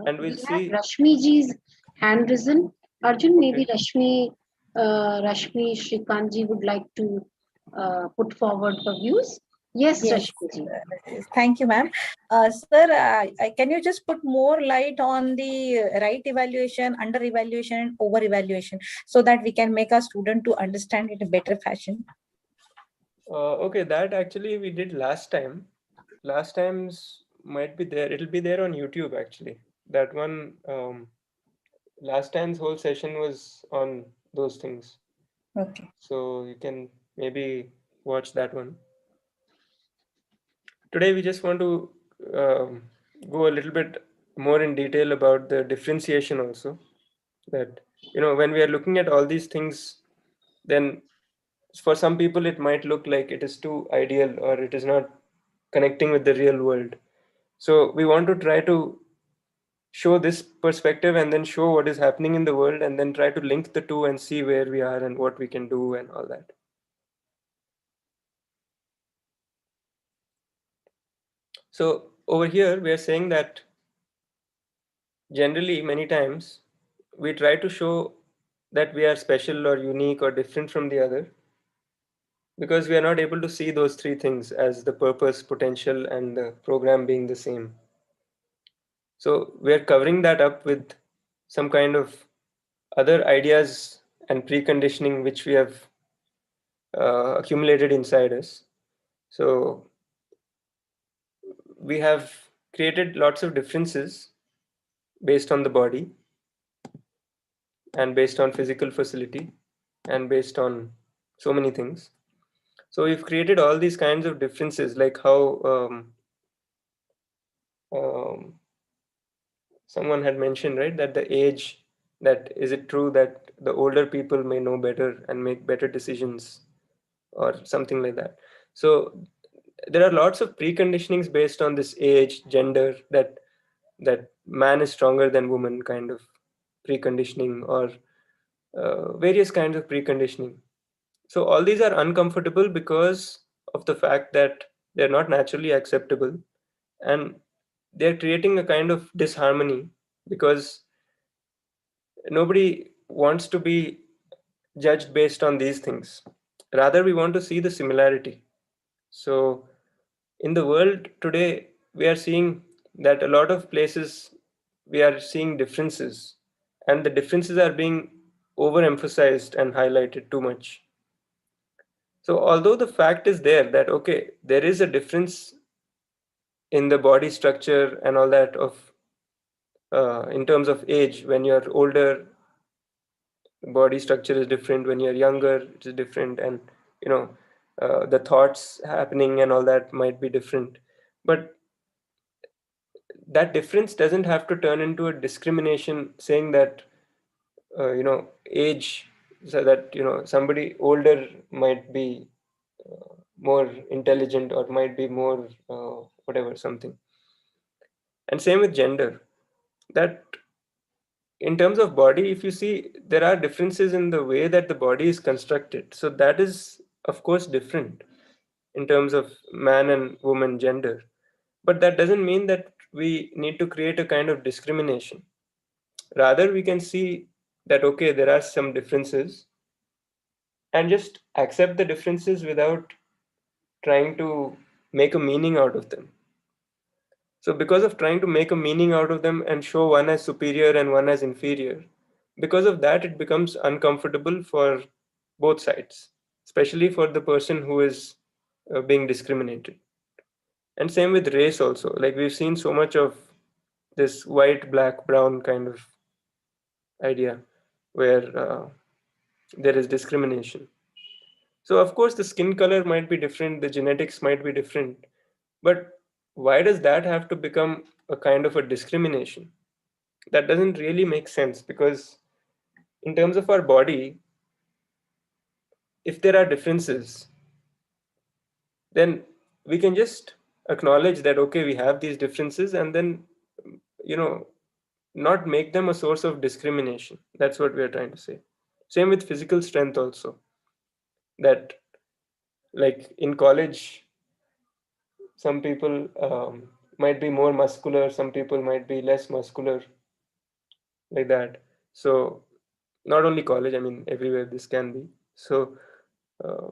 and we'll We have see. Rashmi ji's hand risen. Arjun, maybe Rashmi Shrikant ji would like to put forward her views. Yes, Yes, Rashmi ji. thank you, ma'am. Sir, can you just put more light on the right evaluation, under evaluation, and over evaluation, so that we can make our student to understand it in a better fashion? Okay, that actually we did last time. Last time's might be there. It'll be there on YouTube actually. That one, last time's whole session was on those things. Okay. So you can maybe watch that one. Today we just want to go a little bit more in detail about the differentiation also. That, when we are looking at all these things, then for some people it might look like it is too ideal, or it is not connecting with the real world. So we want to try to show this perspective, and then show what is happening in the world, and then try to link the two and see where we are and what we can do and all that. So over here we are saying that generally many times we try to show that we are special or unique or different from the other, because we are not able to see those three things as the purpose, potential, and the program being the same. So we are covering that up with some kind of other ideas and preconditioning which we have accumulated inside us. So we have created lots of differences based on the body, and based on physical facility, and based on so many things. So we've created all these kinds of differences, like how um, someone had mentioned, right, that the age, that is it true that the older people may know better and make better decisions, or something like that. So there are lots of preconditionings based on this age, gender, that man is stronger than woman kind of preconditioning, or various kinds of preconditioning. So all these are uncomfortable because of the fact that they're not naturally acceptable, and they're creating a kind of disharmony, because nobody wants to be judged based on these things. Rather, we want to see the similarity. So in the world today, we are seeing that a lot of places we are seeing differences, and the differences are being overemphasized and highlighted too much. So although the fact is there that, okay, there is a difference in the body structure and all that, of in terms of age, when you're older, body structure is different, when you're younger it is different, and you know the thoughts happening and all that might be different. But that difference doesn't have to turn into a discrimination, saying that age so that, you know, somebody older might be more intelligent or might be more whatever, something. And same with gender, that in terms of body, if you see, there are differences in the way that the body is constructed. So that is, of course, different in terms of man and woman gender. But that doesn't mean that we need to create a kind of discrimination. Rather, we can see that, okay, there are some differences, and just accept the differences without trying to make a meaning out of them. So because of trying to make a meaning out of them and show one as superior and one as inferior, because of that, it becomes uncomfortable for both sides, especially for the person who is being discriminated. And same with race also. Like, we've seen so much of this white, black, brown kind of idea where there is discrimination. So of course the skin color might be different, the genetics might be different, but why does that have to become a kind of a discrimination? That doesn't really make sense, because in terms of our body, if there are differences, then we can just acknowledge that, okay, we have these differences, and then, you know, not make them a source of discrimination. That's what we are trying to say. Same with physical strength also, that like in college, some people might be more muscular, some people might be less muscular, like that. So not only college, I mean everywhere this can be. So uh,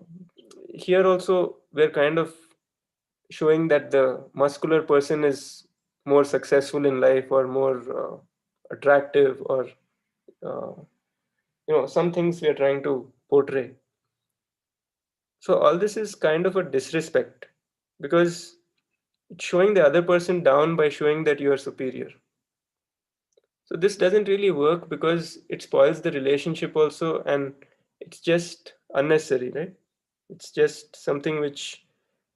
here also we're kind of showing that the muscular person is more successful in life, or more attractive, or you know, some things we are trying to portray. So all this is kind of a disrespect, because it's showing the other person down by showing that you are superior. So this doesn't really work, because it spoils the relationship also, and it's just unnecessary, right? It's just something which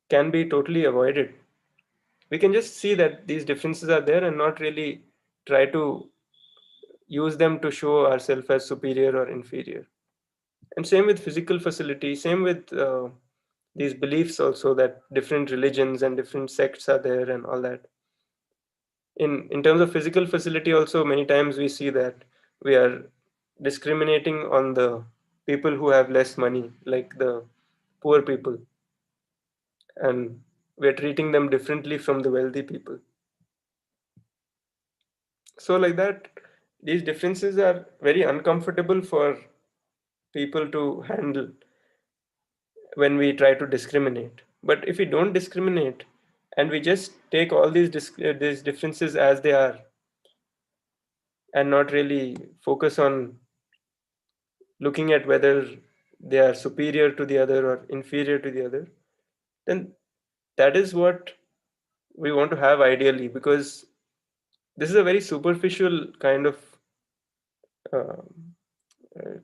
can be totally avoided. We can just see that these differences are there and not really try to use them to show ourselves as superior or inferior. And same with physical facility, same with these beliefs also, that different religions and different sects are there and all that. In terms of physical facility also, many times we see that we are discriminating on the people who have less money, like the poor people, and we are treating them differently from the wealthy people. So like that, these differences are very uncomfortable for people to handle when we try to discriminate. But if we don't discriminate and we just take all these differences as they are, and not really focus on looking at whether they are superior to the other or inferior to the other, then that is what we want to have ideally, because this is a very superficial uh,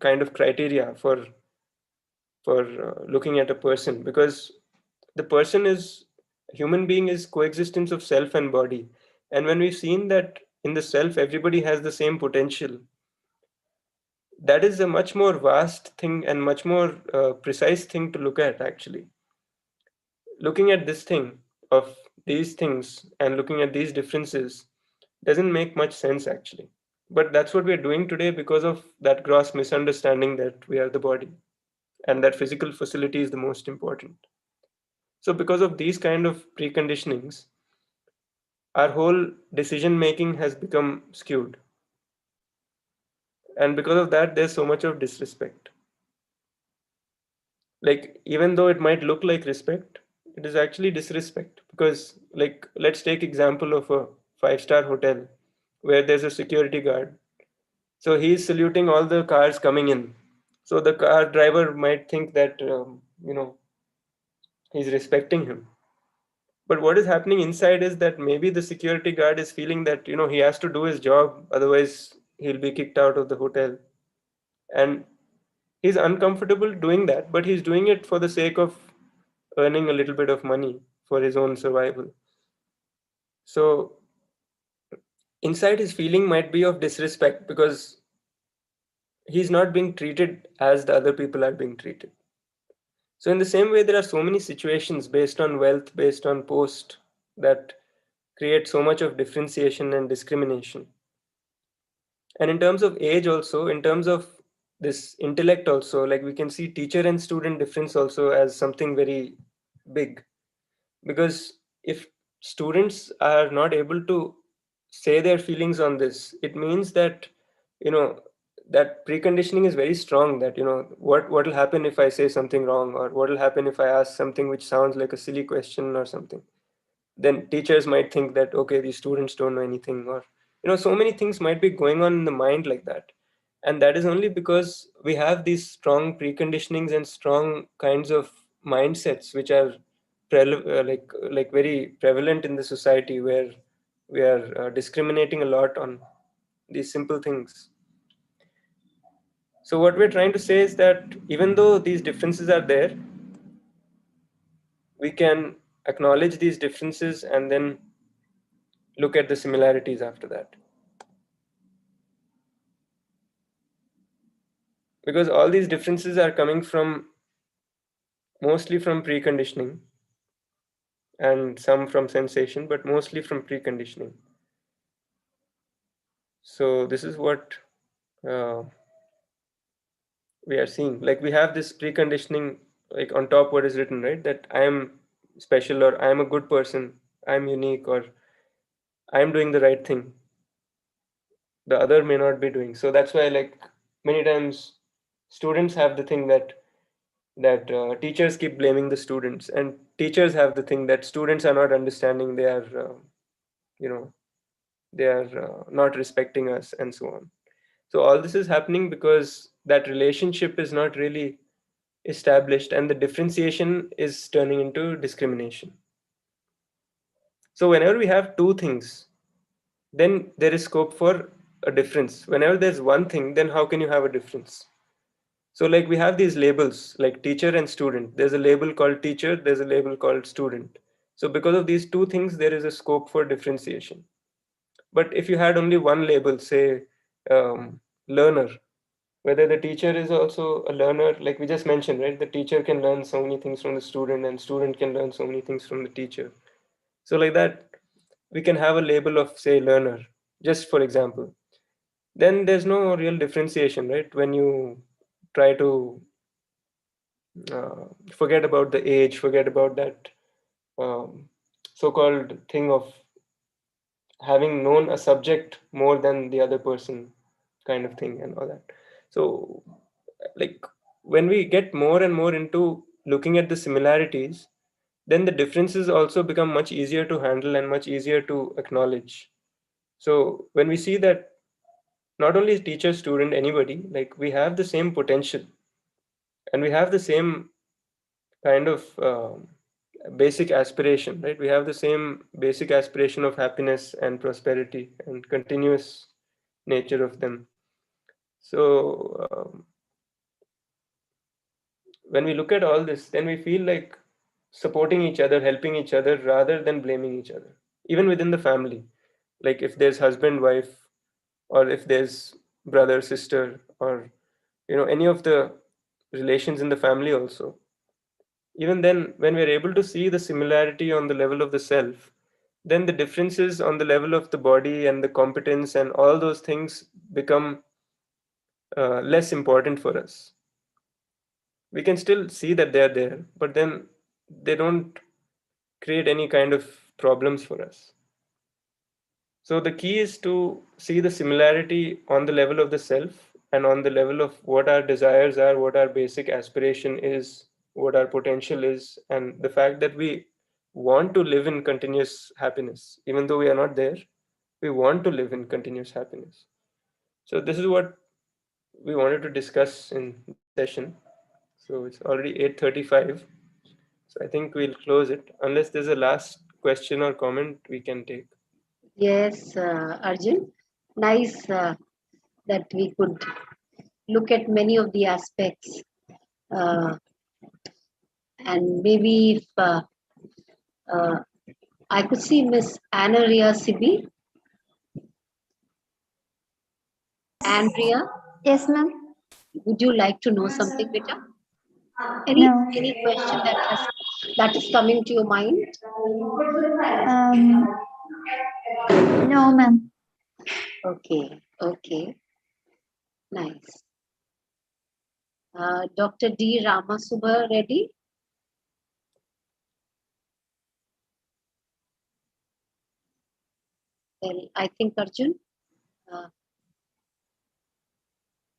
kind of criteria for looking at a person, because the person is, human being is coexistence of self and body. And when we've seen that in the self everybody has the same potential, that is a much more vast thing and much more precise thing to look at. Actually, looking at this thing of these things and looking at these differences doesn't make much sense actually. But that's what we're doing today, because of that gross misunderstanding that we are the body and that physical facility is the most important. So because of these kind of preconditionings, our whole decision making has become skewed, and because of that there's so much of disrespect. Like, even though it might look like respect, it is actually disrespect, because, like, let's take example of a 5-star hotel where there's a security guard. So he's saluting all the cars coming in, so the car driver might think that he's respecting him. But what is happening inside is that maybe the security guard is feeling that he has to do his job, otherwise he'll be kicked out of the hotel. And he's uncomfortable doing that, but he's doing it for the sake of earning a little bit of money for his own survival. So inside his feeling might be of disrespect, because he's not being treated as the other people are being treated. So in the same way, there are so many situations based on wealth, based on post, that create so much of differentiation and discrimination. And in terms of age also, in terms of this intellect also, like we can see teacher and student difference also as something very big. Because if students are not able to say their feelings on this, it means that, you know, that preconditioning is very strong, that, you know, what will happen if I say something wrong, or what will happen if I ask something which sounds like a silly question or something. Then teachers might think that, okay, these students don't know anything, or, you know, so many things might be going on in the mind like that. And that is only because we have these strong preconditionings and strong kinds of mindsets which are like very prevalent in the society, where we are discriminating a lot on these simple things. So what we're trying to say is that even though these differences are there, we can acknowledge these differences and then look at the similarities after that. Because all these differences are coming from mostly from preconditioning and some from sensation, but mostly from preconditioning. So this is what we are seeing. Like we have this preconditioning, like on top what is written, right? That I am special, or I am a good person, I am unique, or I am doing the right thing. The other may not be doing. So that's why, like, many times students have the thing that teachers keep blaming the students, and teachers have the thing that students are not understanding, they are you know, they are not respecting us, and so on. So all this is happening because that relationship is not really established, and the differentiation is turning into discrimination. So whenever we have two things, then there is scope for a difference. Whenever there's one thing, then how can you have a difference? So like we have these labels like teacher and student. There's a label called teacher, there's a label called student. So because of these two things, there is a scope for differentiation. But if you had only one label, say learner, whether the teacher is also a learner, like we just mentioned, right? The teacher can learn so many things from the student, and student can learn so many things from the teacher. So like that, we can have a label of, say, learner, just for example. Then there's no real differentiation, right? When you try to forget about the age, forget about that so-called thing of having known a subject more than the other person, kind of thing, and all that. So like when we get more and more into looking at the similarities, then the differences also become much easier to handle and much easier to acknowledge. So when we see that not only teacher, student, anybody, like we have the same potential, and we have the same kind of basic aspiration, right? We have the same basic aspiration of happiness and prosperity and continuous nature of them. So when we look at all this, then we feel like supporting each other, helping each other, rather than blaming each other, even within the family. Like if there's husband, wife, or if there's brother, sister, or, you know, any of the relations in the family also. Even then, when we're able to see the similarity on the level of the self, then the differences on the level of the body and the competence and all those things become less important for us. We can still see that they're there, but then they don't create any kind of problems for us. So the key is to see the similarity on the level of the self and on the level of what our desires are, what our basic aspiration is, what our potential is, and the fact that we want to live in continuous happiness. Even though we are not there, we want to live in continuous happiness. So this is what we wanted to discuss in this session. So it's already 8:35. So I think we'll close it. Unless there's a last question or comment we can take. Yes, Arjun. Nice that we could look at many of the aspects. And maybe if I could see Miss Anaria Sibi. Andrea? Yes, ma'am. Would you like to know something, Beta? No. Any question that is coming to your mind? No, ma'am. Okay, okay, nice. Dr. D. Ramasubha, ready? Well, I think Arjun,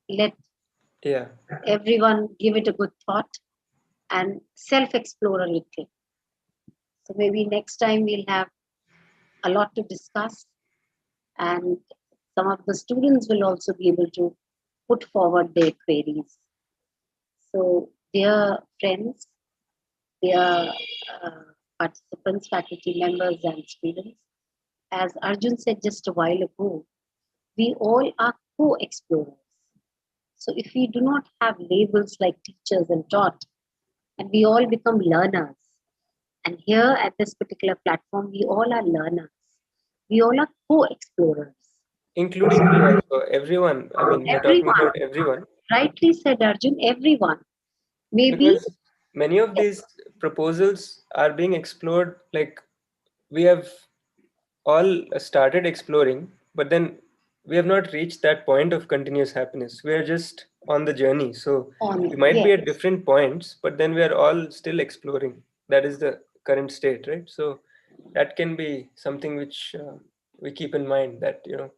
let everyone give it a good thought and self-explore a little. So maybe next time we'll have a lot to discuss, and some of the students will also be able to put forward their queries. So dear friends, dear participants, faculty members and students, as Arjun said just a while ago, we all are co-explorers. So if we do not have labels like teachers and taught, and we all become learners, and here at this particular platform, we all are learners. We all are co-explorers. Including me also, everyone. I mean, we're talking about everyone. Rightly said, Arjun, everyone. Maybe. Because many of these proposals are being explored, like we have all started exploring, but then we have not reached that point of continuous happiness. We are just on the journey. So we might be at different points, but then we are all still exploring. That is the current state, right? So that can be something which we keep in mind, that, you know,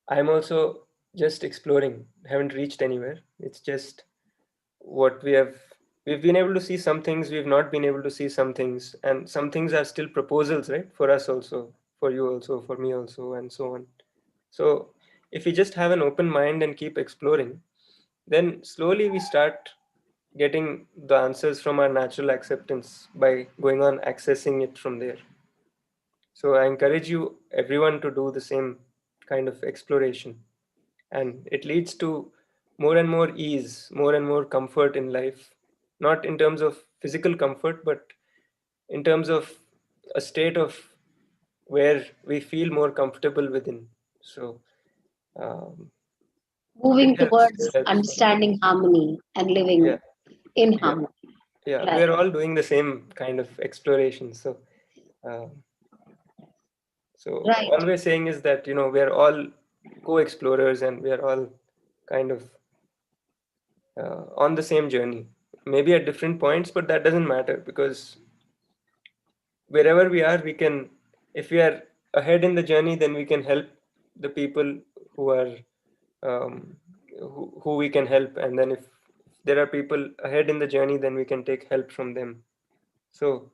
I'm also just exploring, haven't reached anywhere. It's just what we've been able to see some things, we've not been able to see some things, and some things are still proposals, right? For us also, for you also, for me also, and so on. So if we just have an open mind and keep exploring, then slowly we start getting the answers from our natural acceptance by going on accessing it from there. So I encourage you, everyone, to do the same kind of exploration, and it leads to more and more ease, more and more comfort in life, not in terms of physical comfort, but in terms of a state of where we feel more comfortable within. So moving it helps, towards it helps. Understanding harmony and living in harmony. Yeah, Right. we're all doing the same kind of exploration. So Right. all we're saying is that, you know, we're all co-explorers, and we're all kind of on the same journey, maybe at different points, but that doesn't matter, because wherever we are, we can, if we are ahead in the journey, then we can help the people who are who we can help, and then if there are people ahead in the journey, then we can take help from them. So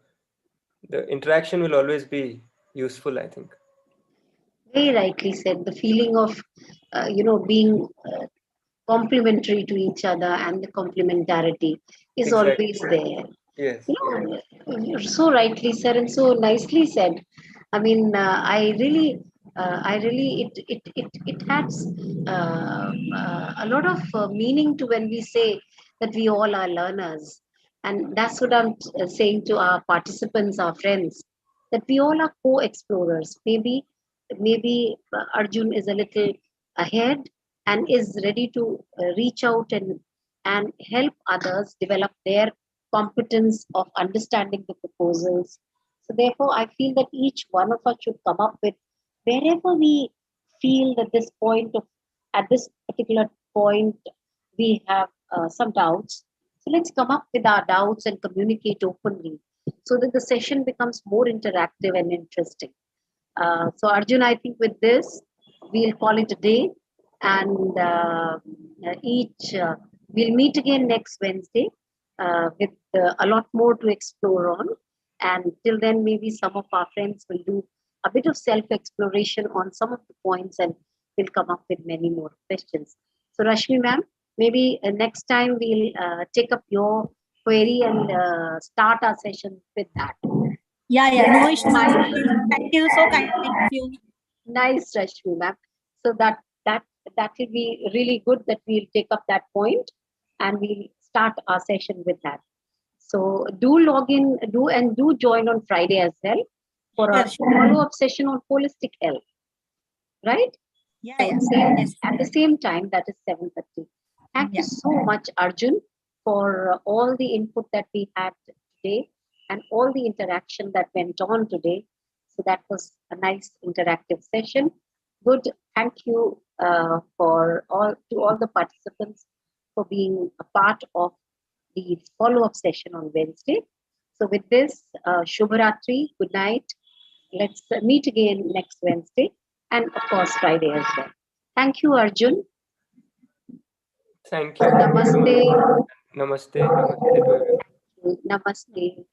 the interaction will always be useful, I think. Very rightly said. The feeling of being complementary to each other, and the complementarity is always there. Yes. So rightly said and so nicely said. I mean, it has a lot of meaning to when we say that we all are learners, and that's what I'm saying to our participants, our friends, that we all are co-explorers. Maybe Arjun is a little ahead and is ready to reach out and help others develop their competence of understanding the proposals. So therefore, I feel that each one of us should come up with, wherever we feel that at this particular point, we have some doubts. So let's come up with our doubts and communicate openly, so that the session becomes more interactive and interesting. So Arjun, I think with this, we'll call it a day, and we'll meet again next Wednesday with a lot more to explore on. And till then, maybe some of our friends will do a bit of self-exploration on some of the points, and we'll come up with many more questions. So Rashmi ma'am, maybe next time we'll take up your query and start our session with that. Yeah, no issues. Thank you, so kind of you. Nice, Rashmi ma'am. So that will be really good, that we'll take up that point and we'll start our session with that. So do log in, do join on Friday as well for a follow-up session on holistic health. Right? Yeah, So yeah. same, Yes. at the same time, that is 7:30. Thank you Yeah. so much, Arjun, for all the input that we had today and all the interaction that went on today. So that was a nice interactive session. Good. Thank you for all the participants for being a part of the follow-up session on Wednesday. So with this, Shubharatri, good night. Let's meet again next Wednesday and of course Friday as well. Thank you, Arjun. Thank you. Namaste. Namaste. Namaste to everyone. Namaste.